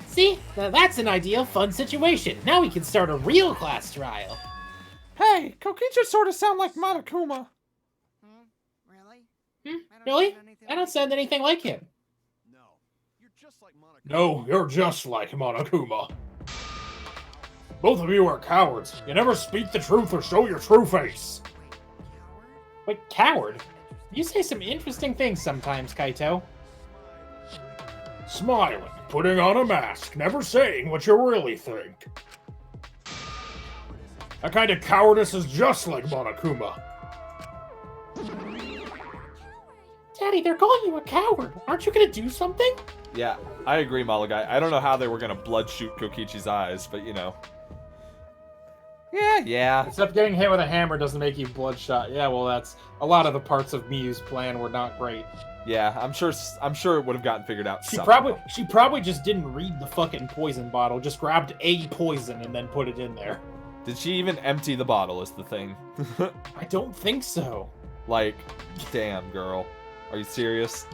See? Now that's an ideal fun situation. Now we can start a real class trial. Hey, Kokichi sort of sound like Monokuma. Really? Really? I don't sound anything like him. No. You're just like Monica. No, you're just like Monokuma. Both of you are cowards. You never speak the truth or show your true face. Wait, coward? You say some interesting things sometimes, Kaito. Smiling, putting on a mask, never saying what you really think. That kind of cowardice is just like Monokuma. Daddy, they're calling you a coward. Aren't you gonna do something? Yeah, I agree, Malagai. I don't know how they were gonna blood shoot Kokichi's eyes, but you know. Yeah. Except getting hit with a hammer doesn't make you bloodshot. Yeah, well, that's a lot of the parts of Miyu's plan were not great. Yeah, I'm sure it would have gotten figured out. She somehow. probably just didn't read the fucking poison bottle. Just grabbed a poison and then put it in there. Did she even empty the bottle? Is the thing. I don't think so. Like, damn, girl. Are you serious?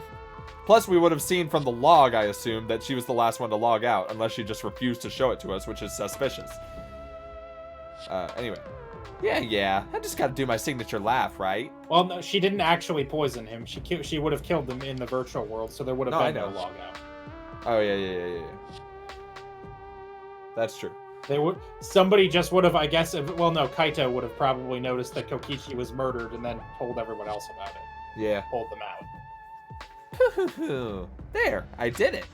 Plus, we would have seen from the log, I assume, that she was the last one to log out, unless she just refused to show it to us, which is suspicious. Anyway. Yeah. I just gotta do my signature laugh, right? Well, no, she didn't actually poison him. She would have killed him in the virtual world, so there would have been no log out. Oh, yeah. That's true. Somebody just would have, I guess, well, no, Kaito would have probably noticed that Kokichi was murdered and then told everyone else about it. Yeah. Pulled them out. There, I did it.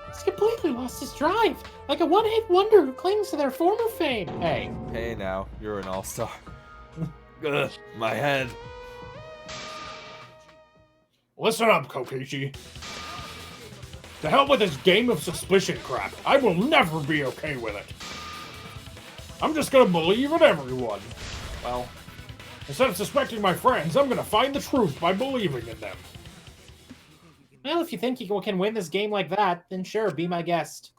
He's completely lost his drive. Like a one-hit wonder who clings to their former fame. Hey now, you're an all-star. Ugh, my head. Listen up, Kokichi. To hell with this game of suspicion crap. I will never be okay with it. I'm just gonna believe in everyone. Well, instead of suspecting my friends, I'm gonna find the truth by believing in them. Well, if you think you can win this game like that, then sure, be my guest.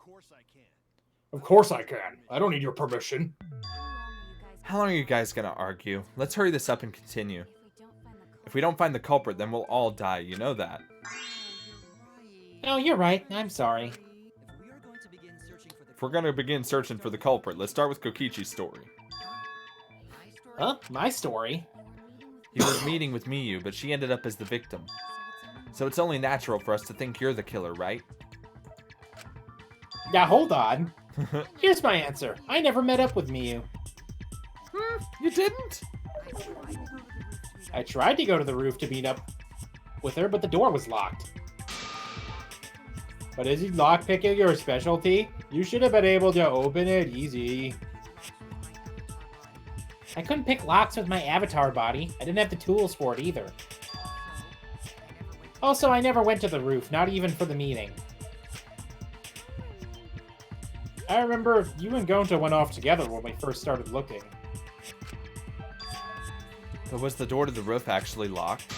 Of course I can. I don't need your permission. How long are you guys gonna argue? Let's hurry this up and continue. If we don't find the culprit, then we'll all die. You know that. Oh, you're right. I'm sorry. If we're gonna begin searching for the culprit, let's start with Kokichi's story. Huh? My story? He was meeting with Miyu, but she ended up as the victim. So it's only natural for us to think you're the killer, right? Now, hold on. Here's my answer. I never met up with Miyu. You didn't? I tried to go to the roof to meet up with her, but the door was locked. But is lockpicking your specialty? You should have been able to open it easy. I couldn't pick locks with my avatar body. I didn't have the tools for it either. Also, I never went to the roof, not even for the meeting. I remember you and Gonta went off together when we first started looking. But was the door to the roof actually locked?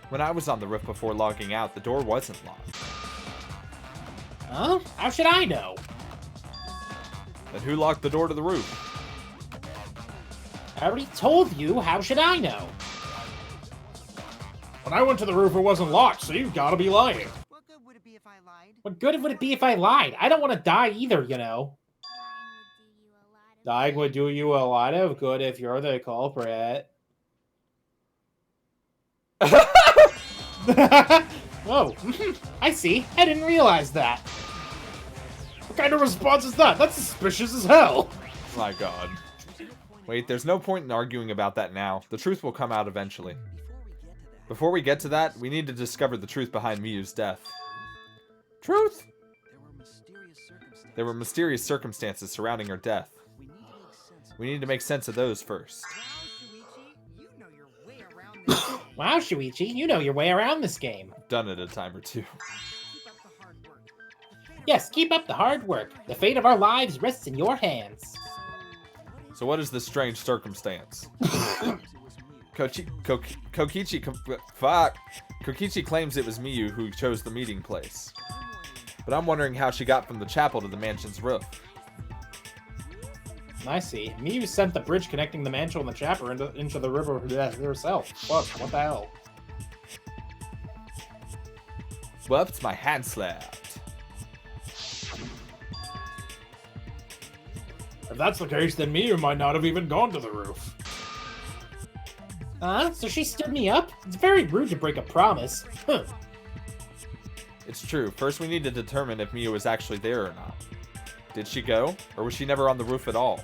When I was on the roof before logging out, the door wasn't locked. Huh? How should I know? Then who locked the door to the roof? I already told you, how should I know? When I went to the roof, it wasn't locked, so you've gotta be lying. What good would it be if I lied? What good would it be if I lied? I don't want to die either, you know. Dying would do you a lot of good if you're the culprit. Oh, I see. I didn't realize that. What kind of response is that? That's suspicious as hell. My god. Wait, there's no point in arguing about that now. The truth will come out eventually. Before we get to that, we need to discover the truth behind Miyu's death. Truth? There were mysterious circumstances surrounding her death. We need to make sense of those first. Wow, Shuichi, you know your way around this game. I've done it a time or two. Yes, keep up the hard work. The fate of our lives rests in your hands. So what is this strange circumstance? Kokichi claims it was Miyu who chose the meeting place. But I'm wondering how she got from the chapel to the mansion's roof. I see. Miyu sent the bridge connecting the mansion and the chapel into the river herself. Fuck, what the hell? Whoops, my hand slapped. If that's the case, then Miyu might not have even gone to the roof. So she stood me up? It's very rude to break a promise. Huh. It's true. First we need to determine if Miyu was actually there or not. Did she go? Or was she never on the roof at all?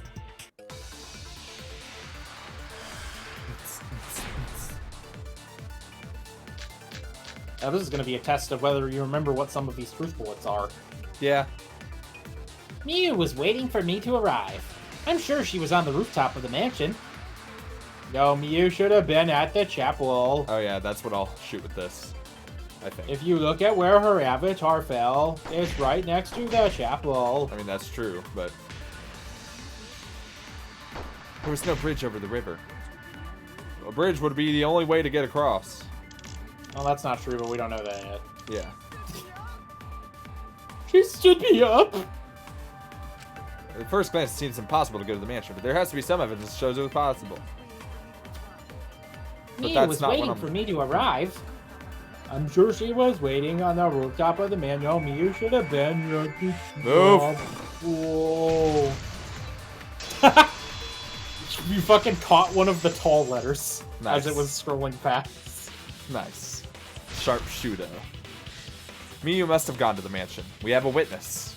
Now this is going to be a test of whether you remember what some of these truth bullets are. Yeah. Miyu was waiting for me to arrive. I'm sure she was on the rooftop of the mansion. No, Miyu should have been at the chapel. Oh yeah, that's what I'll shoot with this. I think. If you look at where her avatar fell, it's right next to the chapel. I mean, that's true, but... there was no bridge over the river. A bridge would be the only way to get across. Well, that's not true, but we don't know that yet. Yeah. She stood me up! At first glance, it seems impossible to go to the mansion, but there has to be some evidence that shows it was possible. But Miyu that's was not what waiting I'm... for me to arrive. I'm sure she was waiting on the rooftop of the mansion. Miyu should have been... Move! Whoa. You fucking caught one of the tall letters Nice. as it was scrolling past. Nice. Sharpshooter. Miyu must have gone to the mansion. We have a witness.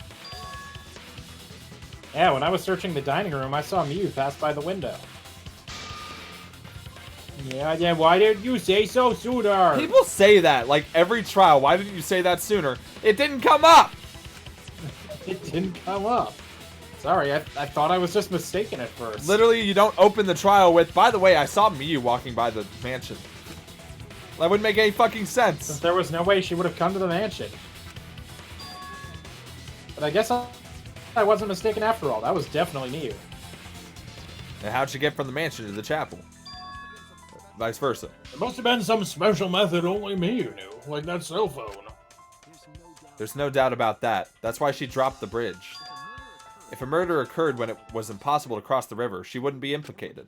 Yeah, when I was searching the dining room, I saw Miyu pass by the window. Yeah, then why didn't you say so sooner? People say that, like, every trial. Why didn't you say that sooner? It didn't come up! It didn't come up. Sorry, I thought I was just mistaken at first. Literally, you don't open the trial with, by the way, I saw Miyu walking by the mansion. That wouldn't make any fucking sense. Since there was no way she would have come to the mansion. But I guess I wasn't mistaken after all. That was definitely Miyu. And how'd she get from the mansion to the chapel? Vice versa. There must have been some special method only Miyu knew, like that cell phone. There's no doubt about that. That's why she dropped the bridge. If a murder occurred when it was impossible to cross the river, she wouldn't be implicated.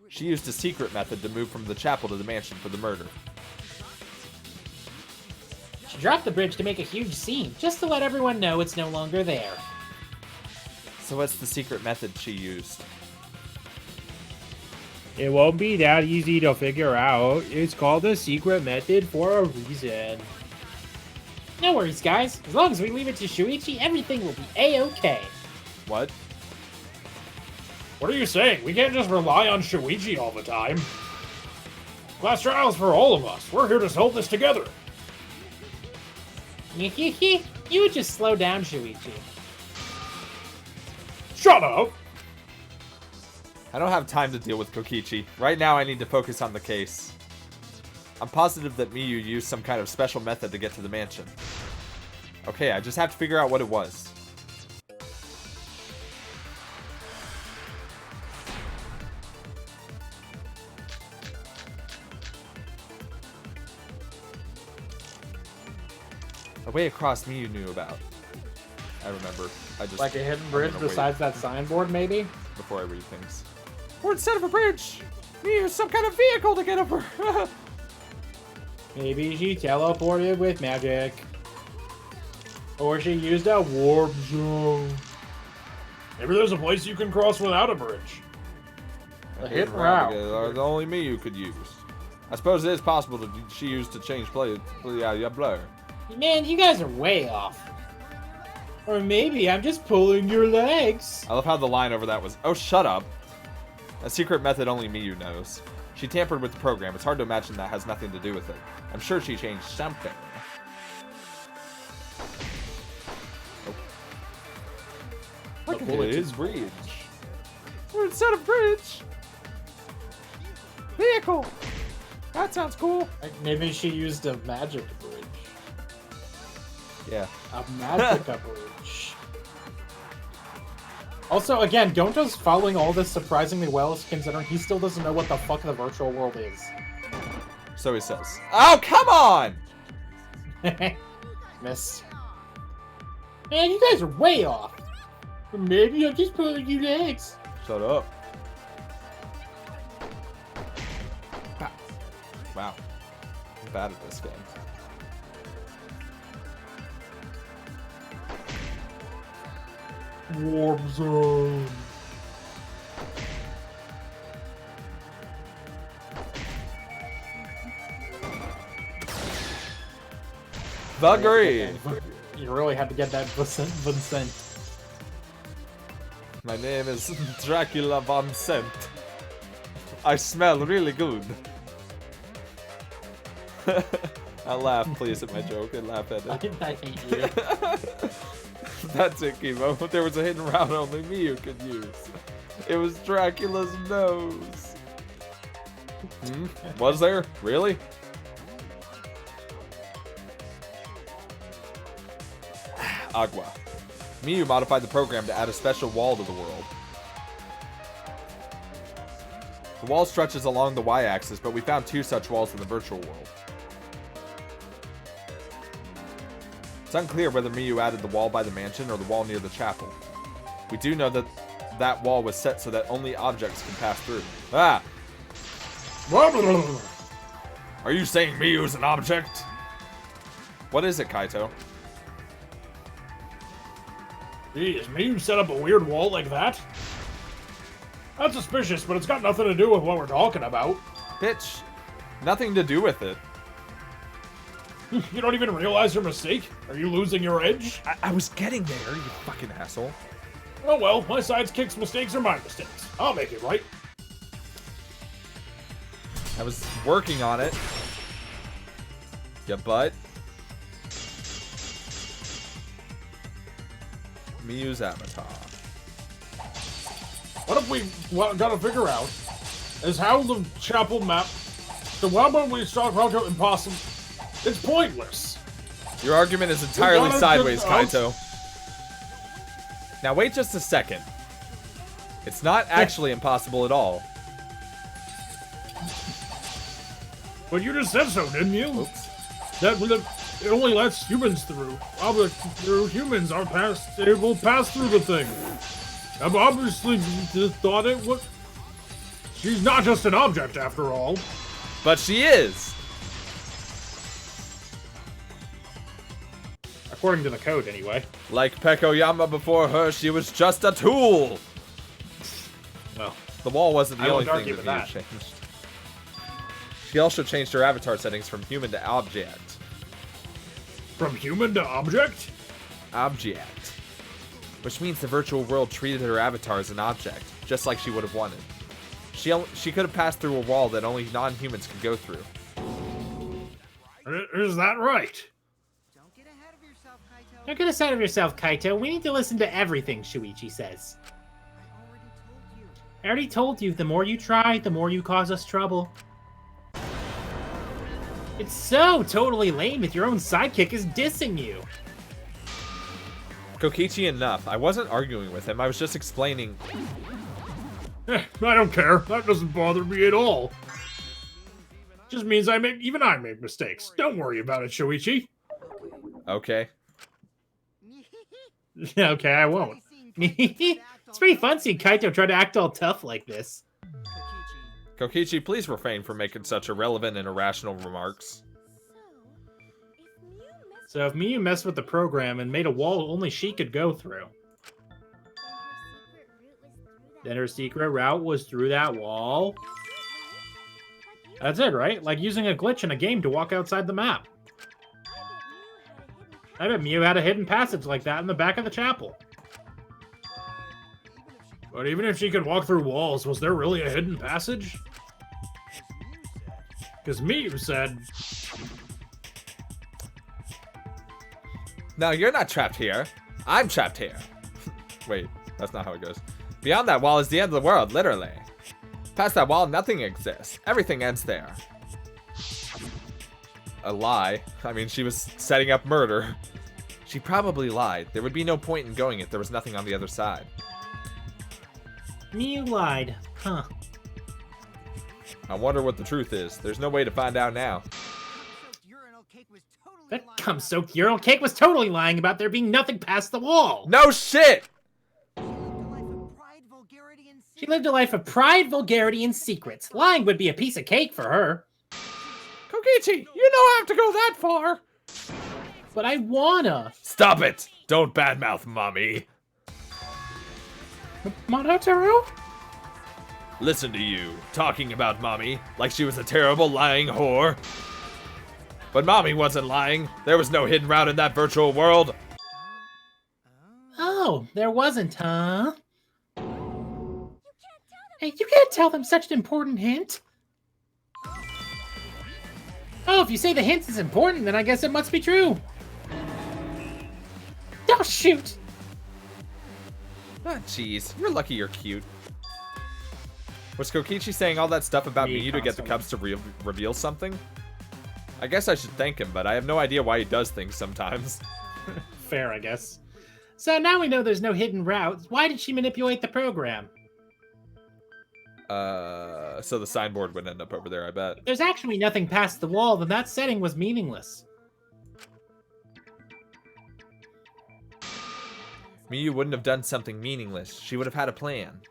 She used a secret method to move from the chapel to the mansion for the murder. She dropped the bridge to make a huge scene, just to let everyone know it's no longer there. So what's the secret method she used? It won't be that easy to figure out. It's called a secret method for a reason. No worries, guys. As long as we leave it to Shuichi, everything will be A-okay. What? What are you saying? We can't just rely on Shuichi all the time. Class trials for all of us. We're here to solve this together. You would just slow down, Shuichi. Shut up! I don't have time to deal with Kokichi. Right now I need to focus on the case. I'm positive that Miyu used some kind of special method to get to the mansion. Okay, I just have to figure out what it was. A way across Miyu knew about. I remember. I just... Like a hidden bridge gonna wait besides that signboard, maybe? before I read things. Or instead of a bridge, Miyu used some kind of vehicle to get over. Maybe she teleported with magic. Or she used a warp zone. Maybe there's a place you can cross without a bridge. The hidden route. Are the only me you could use. I suppose it is possible to she used to change play. Yeah, blur. Man, you guys are way off. Or maybe I'm just pulling your legs. I love how the line over that was, "Oh, shut up." A secret method only Miyu knows. She tampered with the program. It's hard to imagine that has nothing to do with it. I'm sure she changed something. Oh. Look at his bridge. Or instead of bridge. Vehicle. That sounds cool. Maybe she used a magic bridge. Yeah. A magic bridge. Also, again, Gonta's following all this surprisingly well, considering he still doesn't know what the fuck the virtual world is. So he says. Oh, come on! Missed. Man, you guys are way off. Or maybe I'm just pulling your legs. Shut up. Wow. I'm bad at this game. Warp zone. The green. You really had to get that Vincent. My name is Dracula Von Cent. I smell really good. I'll laugh, please, at my joke and laugh at it. I hate you. That's it, Kimo. There was a hidden route only Miyu could use. It was Dracula's nose. Was there? Really? Agua. Miyu modified the program to add a special wall to the world. The wall stretches along the y-axis, but we found 2 such walls in the virtual world. It's unclear whether Miyu added the wall by the mansion or the wall near the chapel. We do know that that wall was set so that only objects can pass through. Ah! Are you saying Miyu's an object? What is it, Kaito? Geez, Miyu set up a weird wall like that? That's suspicious, but it's got nothing to do with what we're talking about. Bitch, nothing to do with it. You don't even realize your mistake? Are you losing your edge? I was getting there, you fucking asshole. Oh well, my sidekick's mistakes are my mistakes. I'll make it right. I was working on it. Ya butt. Miyu's avatar. What gotta figure out is how the chapel map, the why we start Roto impossible. It's pointless. Your argument is entirely gotta sideways, figure out- Kaito. Now wait just a second. It's not actually impossible at all. But you just said so, didn't you? Oops. That it only lets humans through. Humans are able to pass through the thing. I've obviously just thought it was. She's not just an object after all. But she is. According to the code, anyway. Like Pekoyama before her, she was just a tool. Well, The wall wasn't the I only won't thing argue that with Miyu that. changed. She also changed her avatar settings from human to object. From human to object? Object. Which means the virtual world treated her avatar as an object, just like she would have wanted. She could have passed through a wall that only non-humans could go through. Is that right? Don't get ahead of yourself, Kaito. Don't get ahead of yourself, Kaito. We need to listen to everything Shuichi says. I already told you, the more you try, the more you cause us trouble. It's so totally lame if your own sidekick is dissing you. Kokichi, enough. I wasn't arguing with him, I was just explaining. I don't care. That doesn't bother me at all. Just means I make mistakes. Don't worry about it, Shuichi. Okay. yeah, okay, I won't. It's pretty fun seeing Kaito try to act all tough like this. Kokichi, please refrain from making such irrelevant and irrational remarks. So if Miyu messed with the program and made a wall only she could go through. Then her secret route was through that wall. That's it, right? Like using a glitch in a game to walk outside the map. I bet Mew had a hidden passage like that in the back of the chapel. But even if she could walk through walls, was there really a hidden passage? Because Mew said... No, you're not trapped here. I'm trapped here. Wait, that's not how it goes. Beyond that wall is the end of the world, literally. Past that wall, nothing exists. Everything ends there. A lie. I mean, she was setting up murder. She probably lied. There would be no point in going if there was nothing on the other side. Mew lied. Huh. I wonder what the truth is. There's no way to find out now. That cum-soaked urinal cake was totally lying about there being nothing past the wall. No shit! She lived a life of pride, vulgarity, and secrets. Lying would be a piece of cake for her. Kokichi, you don't have to go that far. But I wanna. Stop it! Don't badmouth mommy. Monotaro? Listen to you, talking about mommy like she was a terrible lying whore. But mommy wasn't lying. There was no hidden route in that virtual world. Oh, there wasn't, huh? Hey, you can't tell them such an important hint. Oh, if you say the hint is important, then I guess it must be true. Oh, shoot. Ah, jeez. You're lucky you're cute. Was Kokichi saying all that stuff about me to get the Cubs to reveal something? I guess I should thank him, but I have no idea why he does things sometimes. Fair, I guess. So now we know there's no hidden routes. Why did she manipulate the program? So the signboard would end up over there, I bet. If there's actually nothing past the wall, then that setting was meaningless. Miyu wouldn't have done something meaningless. She would have had a plan.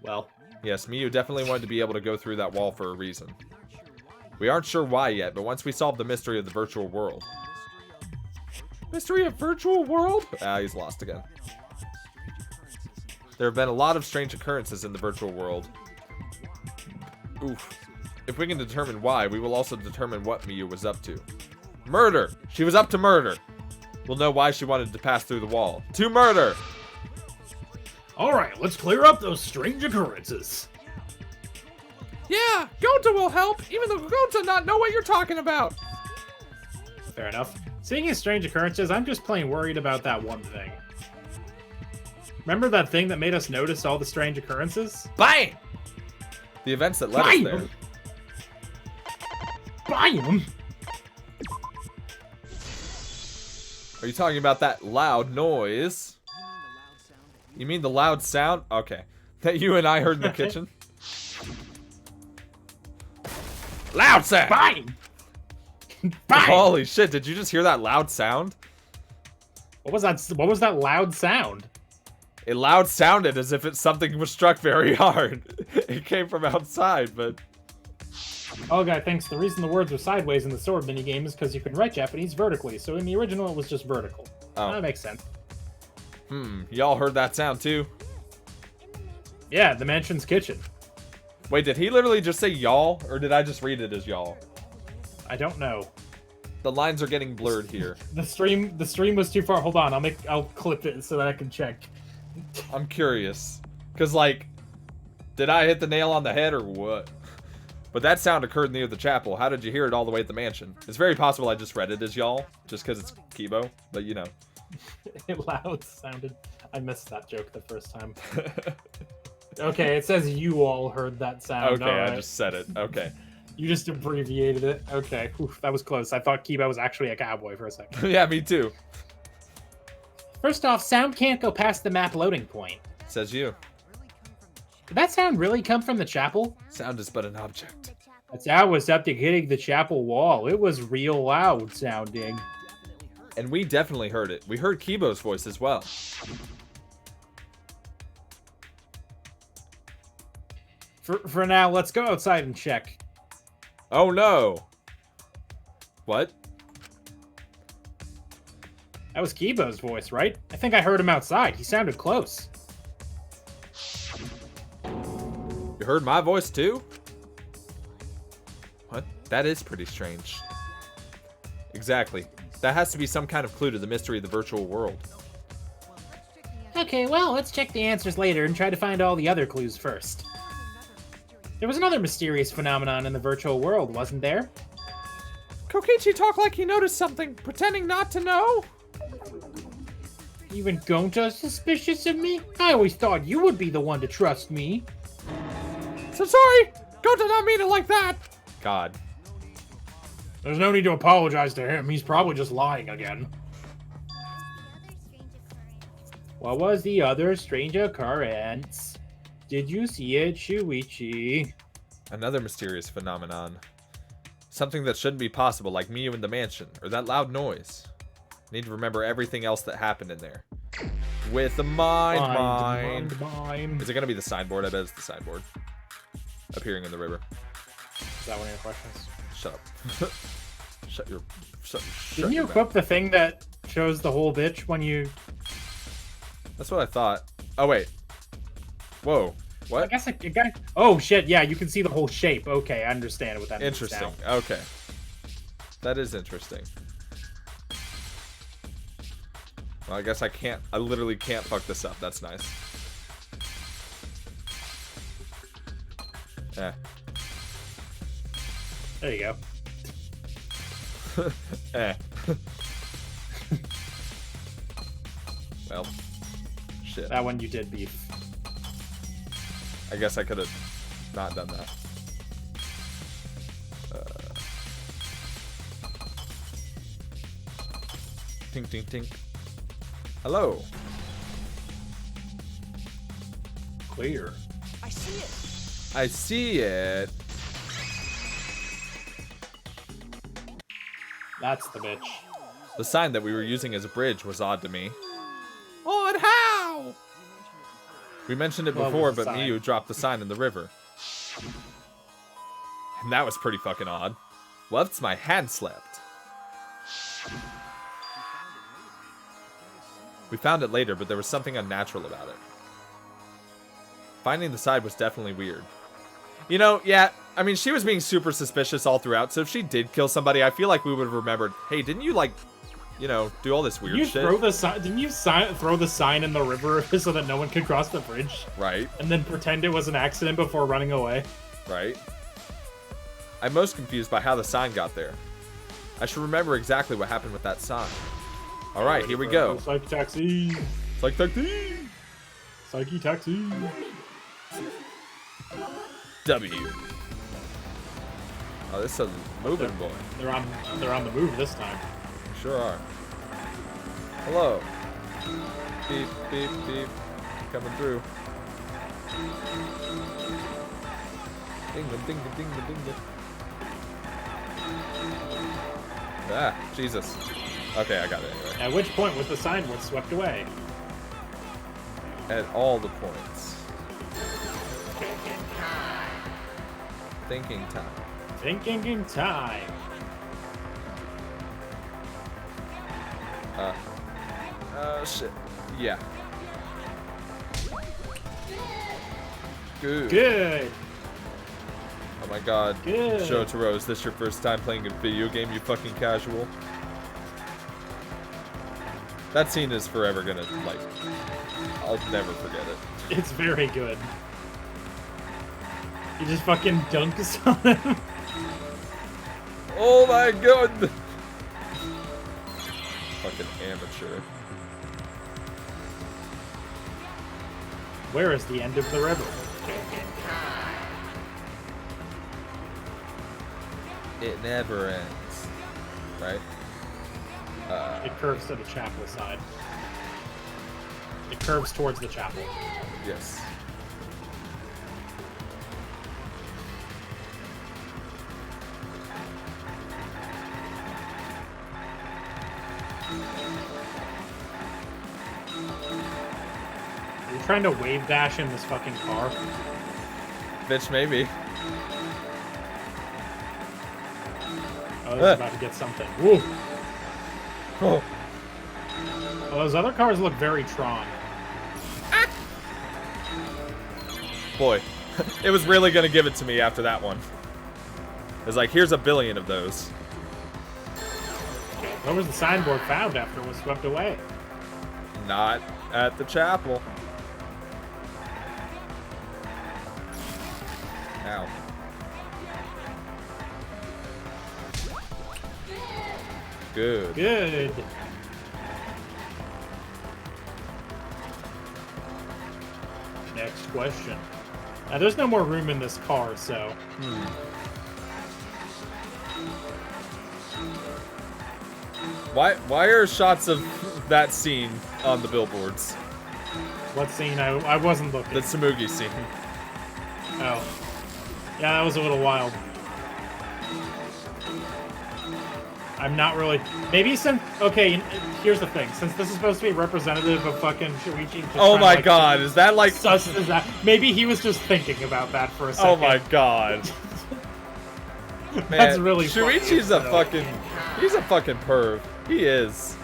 Well, yes, Miyu definitely wanted to be able to go through that wall for a reason. We aren't sure why yet, but once we solve the mystery of the virtual world. Mystery of virtual world? Ah, he's lost again. There have been a lot of strange occurrences in the virtual world. Oof. If we can determine why, we will also determine what Miyu was up to. Murder! She was up to murder! We'll know why she wanted to pass through the wall. To murder! Alright, let's clear up those strange occurrences. Yeah, Gonta will help, even though Gonta not know what you're talking about. fair enough. Seeing as strange occurrences, I'm just plain worried about that one thing. Remember that thing that made us notice all the strange occurrences? Bang! The events that led us there. Bam! Are you talking about that loud noise? You mean the loud sound? Okay. That you and I heard in the kitchen? Loud sound! Bang! Bang! Holy shit, did you just hear that loud sound? What was that? What was that loud sound? It loud sounded as if something was struck very hard. It came from outside, but... Oh, guy, thanks. The reason the words are sideways in the sword minigame is because you can write Japanese vertically, so in the original it was just vertical. Oh. That makes sense. Y'all heard that sound too? Yeah, the mansion's kitchen. Wait, did he literally just say y'all, or did I just read it as y'all? I don't know. The lines are getting blurred here. The stream was too far. Hold on, I'll clip it so that I can check. I'm curious. Cause like, did I hit the nail on the head or what? But that sound occurred near the chapel. How did you hear it all the way at the mansion? It's very possible I just read it as y'all, just because it's Kibo, but you know. It loud sounded. I missed that joke the first time. Okay, it says you all heard that sound. Okay, right. I just said it. Okay. You just abbreviated it. Okay, oof, that was close. I thought Kiba was actually a cowboy for a second. Yeah, me too. First off, sound can't go past the map loading point. Says you. Did that sound really come from the chapel? Sound is but an object. That sound was something hitting the chapel wall. It was real loud sounding. And we definitely heard it. We heard Kibo's voice as well. For now, let's go outside and check. Oh no! What? That was Kibo's voice, right? I think I heard him outside. He sounded close. You heard my voice too? What? That is pretty strange. Exactly. That has to be some kind of clue to the mystery of the virtual world. Okay, well, let's check the answers later and try to find all the other clues first. There was another mysterious phenomenon in the virtual world, wasn't there? Kokichi talked like he noticed something, pretending not to know. Even Gonta's suspicious of me? I always thought you would be the one to trust me. So sorry! Gonta not mean it like that! God. There's no need to apologize to him. He's probably just lying again. What was the other strange occurrence? Did you see it, Shuichi? Another mysterious phenomenon. Something that shouldn't be possible, like Miyu in the mansion, or that loud noise. Need to remember everything else that happened in there. With the mind. Is it gonna be the signboard? I bet it's the signboard. Appearing in the river. Is that one of your questions? Shut up. Shut Didn't you your equip mouth. the thing that shows the whole bitch when you... That's what I thought. Oh, wait. Whoa. I What? guess it got... Oh, shit, yeah, you can see the whole shape. Okay, I understand what that means Interesting. now. Okay. That is interesting. Well, I guess I literally can't fuck this up. That's nice. Eh. There you go. Eh. Well. Shit. That one you did beef. I guess I could have not done that. Tink, tink, tink. Hello. Clear. I see it. I see it. That's the bitch. The sign that we were using as a bridge was odd to me. Odd how? We mentioned it What before, was the but sign? Miyu dropped the sign in the river. And that was pretty fucking odd. What's my hand slipped? We found it later, but there was something unnatural about it. Finding the side was definitely weird. You know, yeah, I mean, she was being super suspicious all throughout, so if she did kill somebody, I feel like we would have remembered, hey, didn't you, like, you know, do all this weird You shit? throw the sign? Didn't you throw the sign in the river so that no one could cross the bridge, Right, and then pretend it was an accident before running away? right. I'm most confused by how the sign got there. I should remember exactly what happened with that sign. Alright, here we go. Psyche taxi. It's like taxi. Psyche taxi. W. Oh, this is a moving boy. They're on the move this time. Sure are. Hello. Beep, beep, beep. Coming through. Ding, ding, ding, ding, ding. Ah, Jesus. Okay, I got it anyway. At which point was the signboard swept away? At all the points. Thinking time. Thinking in time. Shit. Yeah. Good. Good. Oh my god. Good. Jotaro, is this your first time playing a video game, you fucking casual? That scene is forever gonna, like, I'll never forget it. It's very good. He just fucking dunks on him. Oh my god! Fucking amateur. Where is the end of the river? It never ends. Right? It curves to the chapel side. It curves towards the chapel. Yes. Are you trying to wave dash in this fucking car? Bitch, maybe. Oh, this is about to get something. Woo! Oh. Well, those other cars look very Tron. Boy. It was really gonna give it to me after that one. It was like, here's a billion of those. Where was the signboard found after it was swept away? Not at the chapel. Ow. Good. Good. Next question. Now, there's no more room in this car, so... Why are shots of that scene on the billboards? What scene? I wasn't looking. The Tsumugi scene. Oh. Yeah, that was a little wild. I'm not really... Maybe since... Okay, here's the thing. Since this is supposed to be representative of fucking Shuichi... Oh my god, is that like... Sus as that. Maybe he was just thinking about that for a second. Oh my god. Man, That's really Shuichi's a fucking... He's a fucking perv. He is.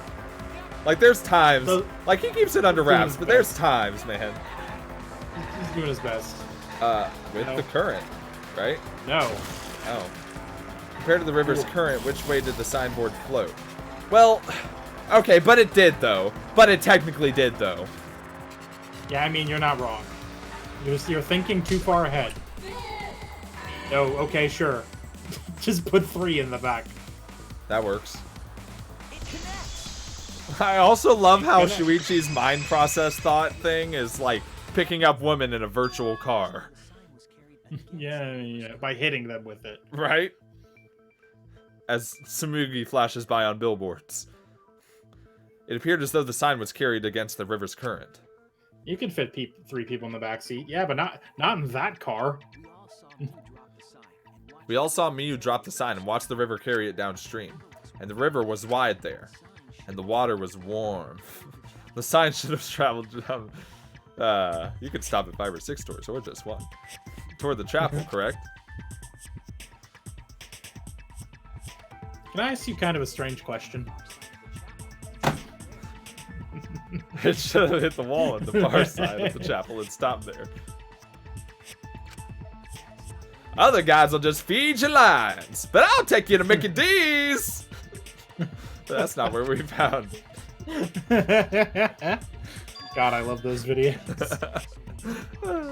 Like, there's times... Like, he keeps it under wraps, but there's times, man. He's doing his best. With the current, right? No. Oh. Compared to the river's current, which way did the signboard float? Well, okay, but it did, though. But it technically did, though. Yeah, I mean, you're not wrong. You're thinking too far ahead. Oh, okay, sure. Just put 3 in the back. That works. I also love how Shuichi's mind process thought thing is like picking up women in a virtual car. Yeah, by hitting them with it. Right? As Tsumugi flashes by on billboards. It appeared as though the sign was carried against the river's current. You could fit 3 people in the back seat. Yeah, but not in that car. We all saw Miyu drop the sign and watch the river carry it downstream. And the river was wide there. And the water was warm. The sign should have traveled down... you could stop at 5 or 6 stores, or just 1. Toward the chapel, correct? Can I ask you kind of a strange question? It should have hit the wall on the far side of the chapel and stopped there. Other guys will just feed you lines, but I'll take you to Mickey D's! That's not where we found. God, I love those videos.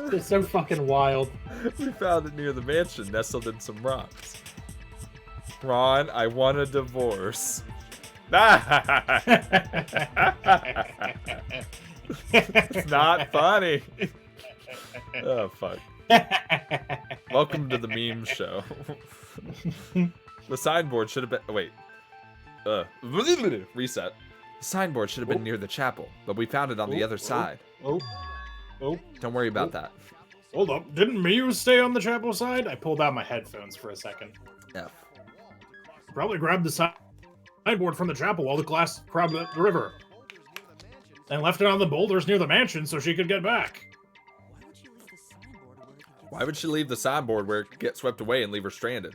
They're so fucking wild. We found it near the mansion, nestled in some rocks. Ron, I want a divorce. It's not funny. Oh, fuck. Welcome to the meme show. The signboard should have been... Wait. Reset. The signboard should have been near the chapel, but we found it on the other side. Oh. Don't worry about that. Hold up. Didn't Miyu stay on the chapel side? I pulled out my headphones for a second. F. Probably grabbed the signboard from the chapel while the class crawled up the river. And left it on the boulders near the mansion so she could get back. Why would she leave the signboard where it could get swept away and leave her stranded?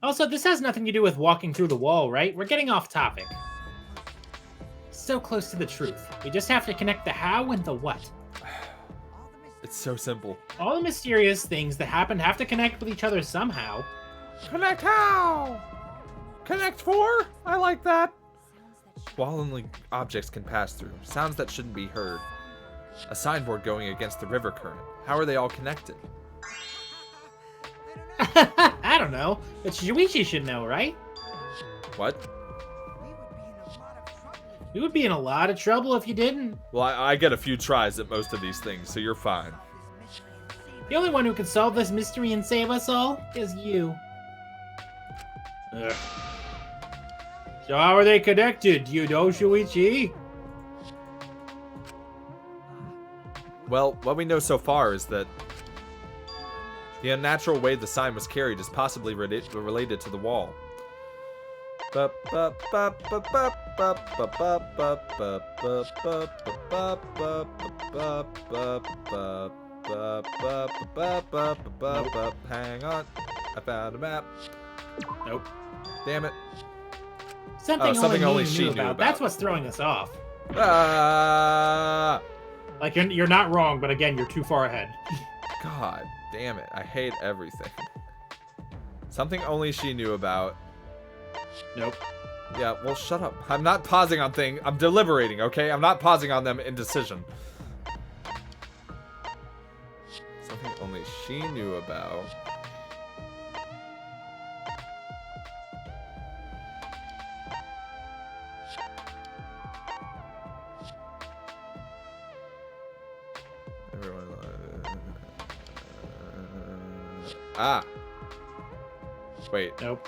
Also, this has nothing to do with walking through the wall, right? We're getting off topic. So close to the truth. We just have to connect the how and the what. It's so simple. All the mysterious things that happen have to connect with each other somehow. Connect how? Connect 4? I like that. While only objects can pass through, sounds that shouldn't be heard. A signboard going against the river current. How are they all connected? I don't know, but Shuichi should know, right? What? We would be in a lot of trouble if you didn't. Well, I get a few tries at most of these things, so you're fine. The only one who can solve this mystery and save us all is you. Ugh. So how are they connected? Do you know, Shuichi? Well, what we know so far is that the unnatural way the sign was carried is possibly related to the wall. Hang on. I found a map. Nope. Damn it. Something something only only she she knew knew about. about. That's what's throwing us off. Like, you're not wrong, but again, you're too far ahead. God damn it. I hate everything. Something only she knew about. Nope. Yeah, well, shut up. I'm not pausing on things. I'm deliberating, okay? I'm not pausing on them in decision. Something only she knew about. Everyone. Ah. Wait. Nope.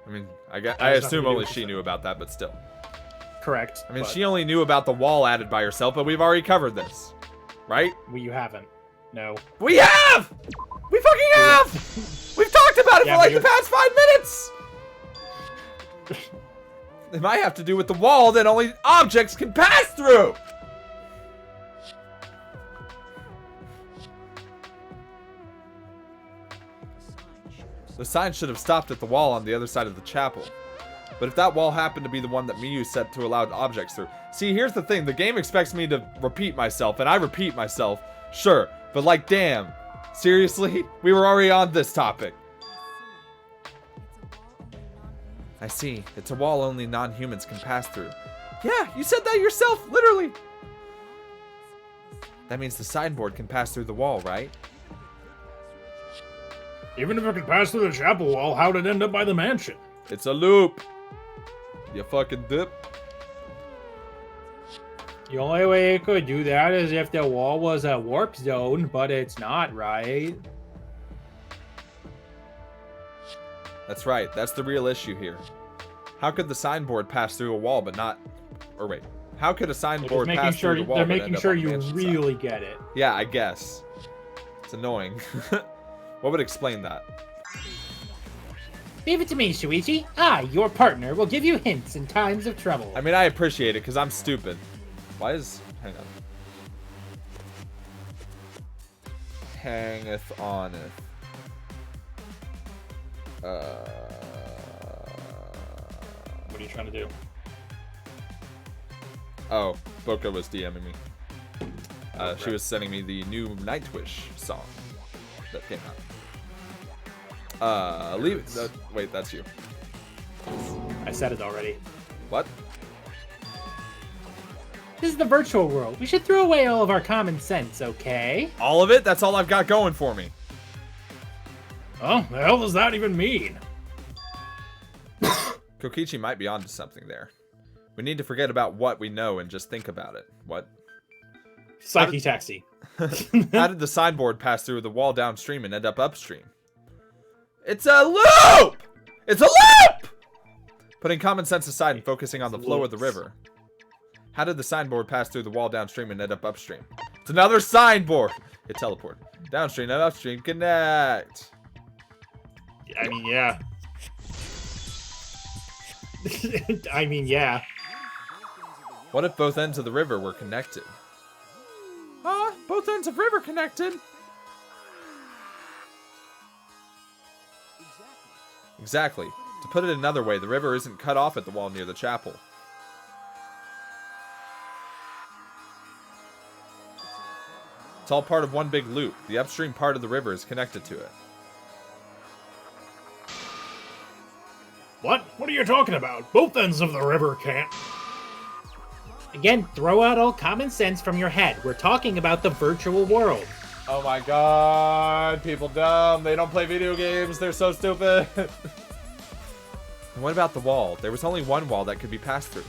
I mean, I has assume nothing to do only with she the- knew about that, but still. Correct. I mean, but she only knew about the wall added by herself, but we've already covered this. Right? you haven't. No. We have! We fucking have! We've talked about it Yeah, for like but the past 5 minutes! It might have to do with the wall that only objects can pass through! The sign should have stopped at the wall on the other side of the chapel. But if that wall happened to be the one that Miyu set to allow objects through. See, here's the thing. The game expects me to repeat myself, and I repeat myself. Sure, but like, damn. Seriously? We were already on this topic. I see. It's a wall only non-humans can pass through. Yeah, you said that yourself, literally. That means the signboard can pass through the wall, right? Even if it could pass through the chapel wall, how'd it end up by the mansion? It's a loop. You fucking dip. The only way it could do that is if the wall was a warp zone, but it's not, right? That's right. That's the real issue here. How could the signboard pass through a wall but not... Or wait. How could a signboard pass through the wall They're but making end up sure on the you mansion side? really get it. Yeah, I guess. It's annoying. What would explain that? Leave it to me, Shuichi. I, your partner, will give you hints in times of trouble. I mean, I appreciate it because I'm stupid. Why is... Hang on. Hangeth oneth. What are you trying to do? Oh, Boka was DMing me. She was sending me the new Nightwish song that came out. Leave it. Wait, that's you. I said it already. What? This is the virtual world. We should throw away all of our common sense, okay? All of it? That's all I've got going for me. Oh, the hell does that even mean? Kokichi might be onto something there. We need to forget about what we know and just think about it. What? Psyche taxi. How did the signboard pass through the wall downstream and end up upstream? It's a loop! It's a loop! Putting common sense aside and focusing on the flow of the river. How did the signboard pass through the wall downstream and end up upstream? It's another signboard! It teleported. Downstream and upstream connect. I mean, yeah. I mean, yeah. What if both ends of the river were connected? Both ends of river connected. Exactly. To put it another way, the river isn't cut off at the wall near the chapel. It's all part of one big loop. The upstream part of the river is connected to it. What? What are you talking about? Both ends of the river can't. Again, throw out all common sense from your head. We're talking about the virtual world. Oh my god, people dumb. They don't play video games. They're so stupid. And what about the wall? There was only one wall that could be passed through.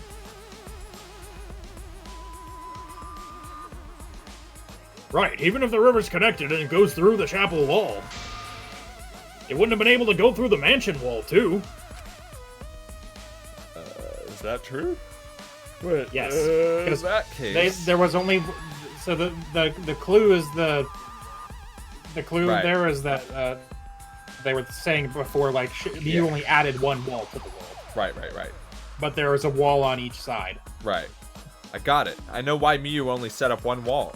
Right, even if the river's connected and it goes through the chapel wall, it wouldn't have been able to go through the mansion wall, too. Is that true? Yes. In 'Cause that case. there was only... So the clue is the clue Right. there is that they were saying before, like, you only added one wall to the wall. Right. But there was a wall on each side. Right. I got it. I know why Miyu only set up one wall.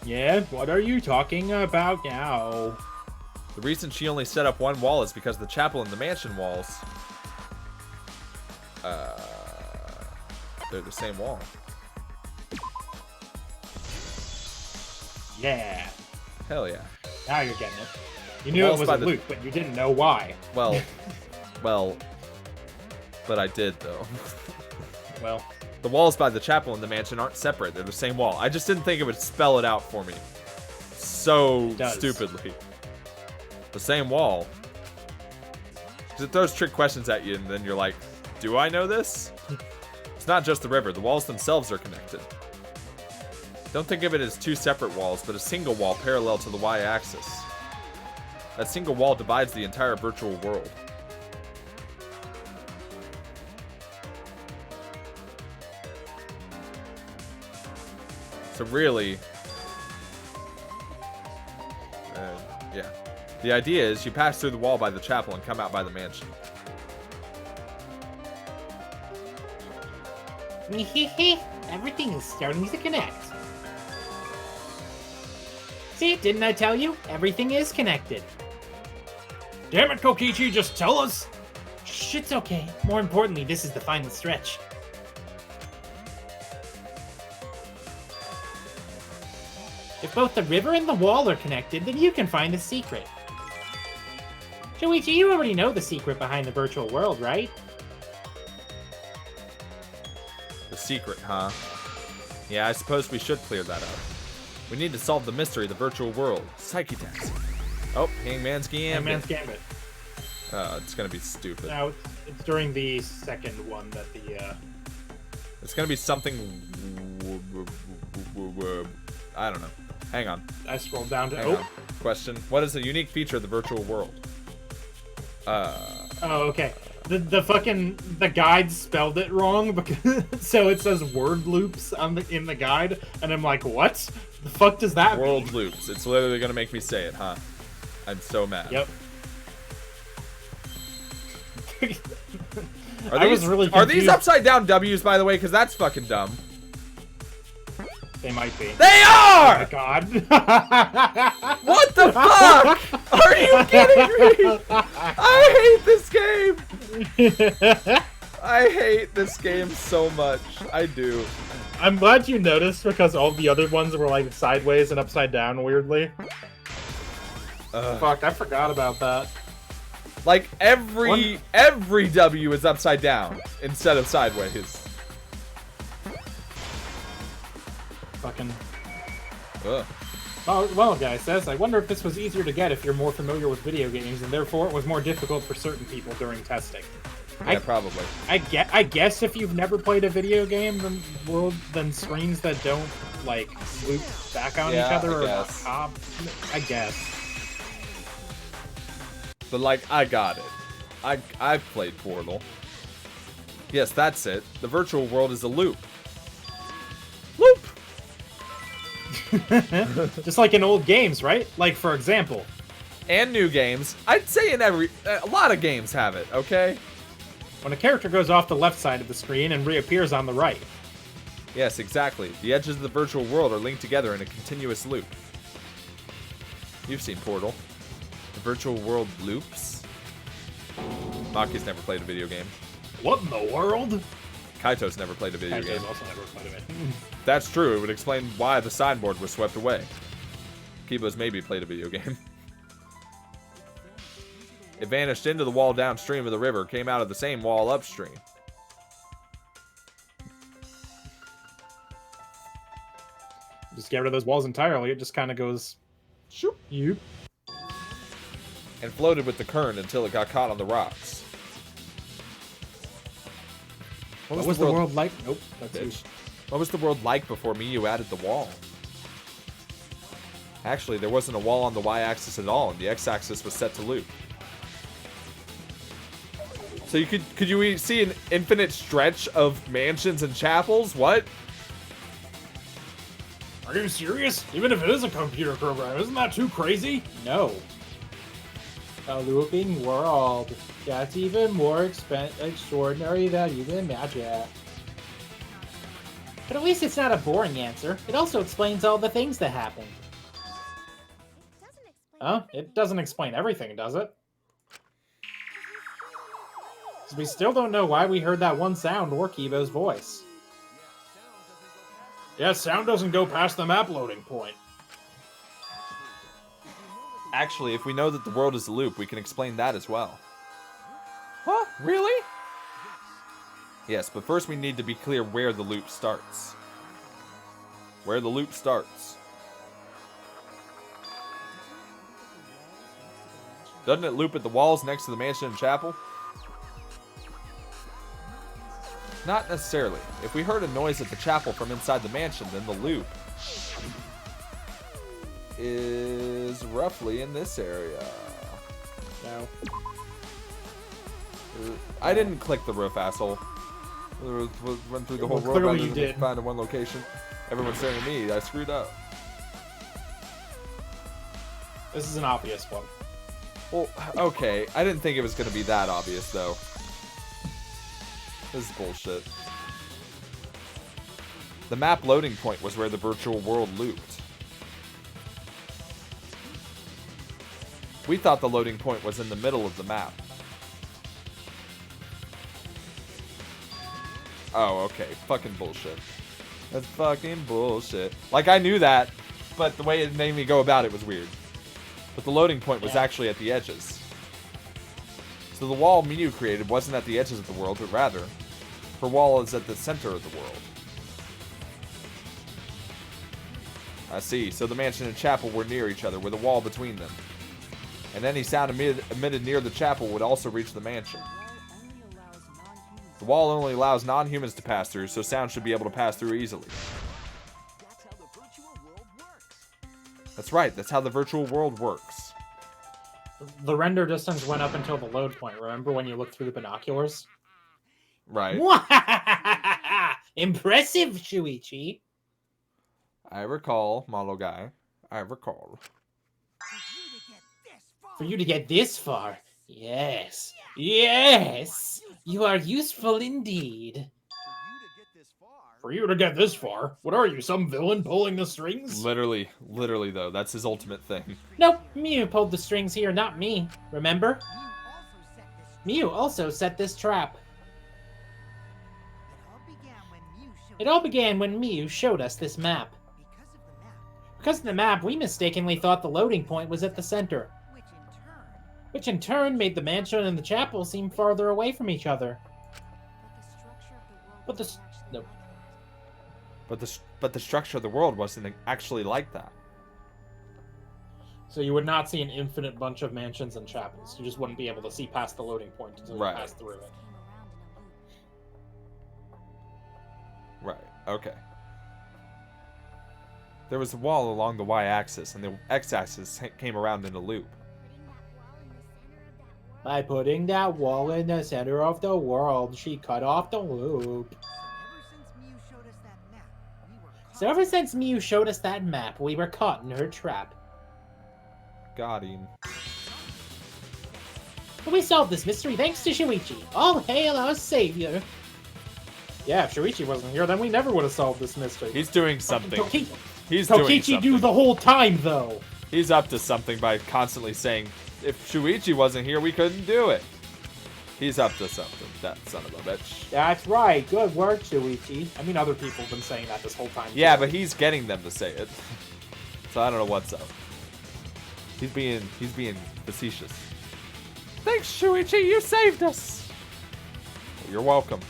Yeah, what are you talking about now? The reason she only set up one wall is because the chapel and the mansion walls... they're the same wall. Yeah. Hell yeah. Now you're getting it. You knew it walls was by a the- loop, but you didn't know why. Well, well, but I did though. Well, The walls by the chapel and the mansion aren't separate. They're the same wall. I just didn't think it would spell it out for me. So It does. stupidly. The same wall. Because it throws trick questions at you and then you're like, do I know this? It's not just the river. The walls themselves are connected. Don't think of it as two separate walls, but a single wall parallel to the y-axis. That single wall divides the entire virtual world. So really, yeah. The idea is you pass through the wall by the chapel and come out by the mansion. Everything is starting to connect. See, didn't I tell you? Everything is connected. Damn it, Kokichi, just tell us. Shh, it's okay. More importantly, this is the final stretch. If both the river and the wall are connected, then you can find the secret. Shuichi, you already know the secret behind the virtual world, right? The secret, huh? Yeah, I suppose we should clear that up. We need to solve the mystery of the virtual world. Psyche Taxi. Oh, Hangman's Gambit. Hangman's Gambit. It's gonna be stupid. Now, it's during the second one that the, It's gonna be something... I don't know. Hang on. I scrolled down to... Hang on. Question. What is a unique feature of the virtual world? Oh, okay. The guide spelled it wrong because so it says word loops in the guide, and I'm like, what? The fuck does that World mean? loops. It's literally gonna make me say it, huh? I'm so mad. Yep. Are I these, was really are these confused. upside down W's, by the way? Because that's fucking dumb. They might be. They Oh my are! god. What the fuck? Are you kidding me? I hate this game. I hate this game so much. I do. I'm glad you noticed because all the other ones were like sideways and upside down weirdly. Fuck, I forgot about that. Like every W is upside down instead of sideways. Fucking. Ugh. Well, guy says, I wonder if this was easier to get if you're more familiar with video games, and therefore it was more difficult for certain people during testing. Yeah, probably. I guess if you've never played a video game, then screens that don't like loop back on each other I or guess. top. I guess. But like, I got it. I've played Portal. Yes, that's it. The virtual world is a loop. Loop! Just like in old games, right? Like, for example. And new games. I'd say in a lot of games have it, okay? When a character goes off the left side of the screen and reappears on the right. Yes, exactly. The edges of the virtual world are linked together in a continuous loop. You've seen Portal. The virtual world loops. Maki's never played a video game. What in the world? Kaito's never played a video game. also never played it. That's true. It would explain why the signboard was swept away. Kibo's maybe played a video game. It vanished into the wall downstream of the river, came out of the same wall upstream. Just get rid of those walls entirely. It just kind of goes. Shoop. You. And floated with the current until it got caught on the rocks. What was the world like? Nope. That's you. Bitch. What was the world like before Miyu added the wall? Actually, there wasn't a wall on the y-axis at all, and the x-axis was set to loop. So you could you see an infinite stretch of mansions and chapels? What? Are you serious? Even if it is a computer program, isn't that too crazy? No. A looping world. That's even more extraordinary than you can imagine. But at least it's not a boring answer. It also explains all the things that happen. Huh? It doesn't explain everything, does it? 'Cause we still don't know why we heard that one sound or Kibo's voice. Yeah, sound doesn't go past the map loading point. Actually, if we know that the world is a loop, we can explain that as well. Huh? Really? Yes, but first we need to be clear where the loop starts. Where the loop starts. Doesn't it loop at the walls next to the mansion and chapel? Not necessarily. If we heard a noise at the chapel from inside the mansion, then the loop is roughly in this area. No. I didn't click the roof, asshole. Went through the whole Well, road clearly rather you than did. find one location. Everyone's staring at me. I screwed up. This is an obvious one. Well, okay. I didn't think it was going to be that obvious, though. This is bullshit. The map loading point was where the virtual world looped. We thought the loading point was in the middle of the map. Oh, okay. Fucking bullshit. That's fucking bullshit. Like, I knew that, but the way it made me go about it was weird. But the loading point was actually at the edges. So the wall Miyu created wasn't at the edges of the world, but rather, her wall is at the center of the world. I see. So the mansion and chapel were near each other, with a wall between them. And any sound emitted near the chapel would also reach the mansion. The wall only allows non-humans to pass through, so sound should be able to pass through easily. That's right, that's how the virtual world works. The render distance went up until the load point. Remember when you looked through the binoculars? Right. Impressive, Shuichi. I recall, model guy. I recall. For you to get this far, yes, yes, you are useful indeed. For you to get this far, what are you, some villain pulling the strings? Literally though, that's his ultimate thing. Nope, Miyu pulled the strings here, not me. Remember? Miyu also set this trap. It all began when Miyu showed us this map. Because of the map, we mistakenly thought the loading point was at the center. Which in turn made the mansion and the chapel seem farther away from each other. But the structure of the world wasn't actually like that. So you would not see an infinite bunch of mansions and chapels. You just wouldn't be able to see past the loading point until you pass through it. Right, okay. There was a wall along the y-axis, and the x-axis came around in a loop. By putting that wall in the center of the world, she cut off the loop. So ever since Miyu showed us that map, we were caught in her trap. Got him. But we solved this mystery thanks to Shuichi. All hail our savior. Yeah, if Shuichi wasn't here, then we never would have solved this mystery. He's doing something. He's doing Tokichi something. do the whole time, though. He's up to something by constantly saying, if Shuichi wasn't here, we couldn't do it. He's up to something, that son of a bitch. That's right. Good work, Shuichi. I mean, other people have been saying that this whole time. Yeah, too. but he's getting them to say it. So I don't know what's up. He's being facetious. Thanks, Shuichi, you saved us. You're welcome.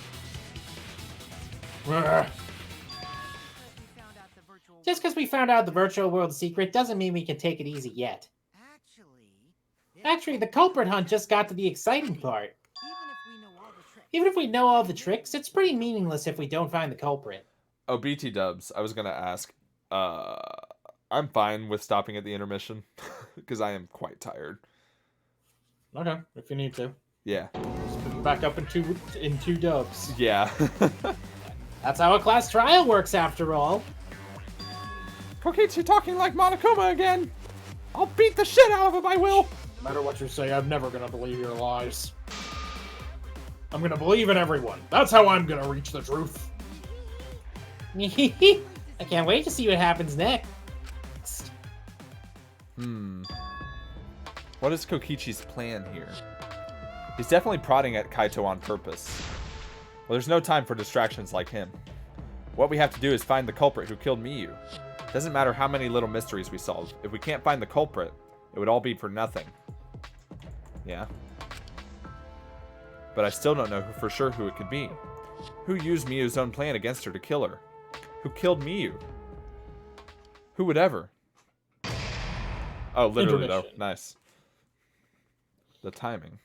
Just because we found out the virtual world secret doesn't mean we can take it easy yet. Actually, the culprit hunt just got to the exciting part. Even if we know all the tricks, it's pretty meaningless if we don't find the culprit. Oh, BT dubs, I was going to ask. I'm fine with stopping at the intermission, because I am quite tired. Okay, if you need to. Yeah. Just put it back up in two dubs. Yeah. That's how a class trial works, after all. Kokichi talking like Monokuma again. I'll beat the shit out of him, I will. No matter what you say, I'm never gonna believe your lies. I'm gonna believe in everyone. That's how I'm gonna reach the truth. I can't wait to see what happens next. What is Kokichi's plan here? He's definitely prodding at Kaito on purpose. Well, there's no time for distractions like him. What we have to do is find the culprit who killed Miyu. Doesn't matter how many little mysteries we solve. If we can't find the culprit, It would all be for nothing. Yeah. But I still don't know for sure who it could be. Who used Miyu's own plan against her to kill her? Who killed Miyu? Who would ever? Oh, literally though. Nice. The timing.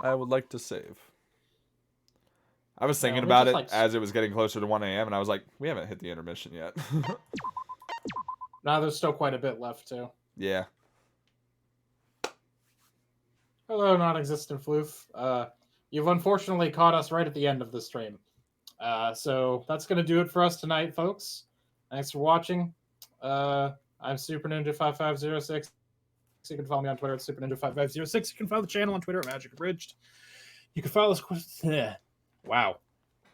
I would like to save. I was thinking about it as it was getting closer to 1 a.m. and I was like, we haven't hit the intermission yet. Now there's still quite a bit left too. Yeah. Hello, non-existent floof. You've unfortunately caught us right at the end of the stream. So that's going to do it for us tonight, folks. Thanks for watching. I'm Super Ninja 5506. You can follow me on Twitter at Super Ninja 5506. You can follow the channel on Twitter at Magic Abridged. You can follow us. Wow.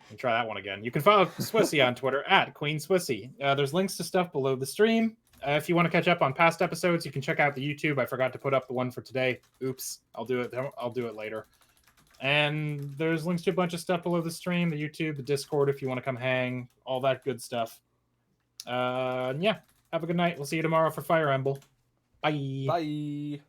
Let me try that one again. You can follow Swissy on Twitter at Queen Swissy. There's links to stuff below the stream. If you want to catch up on past episodes, you can check out the YouTube. I forgot to put up the one for today. Oops. I'll do it later. And there's links to a bunch of stuff below the stream, the YouTube, the Discord if you want to come hang, all that good stuff. Yeah. Have a good night. We'll see you tomorrow for Fire Emblem. Bye. Bye.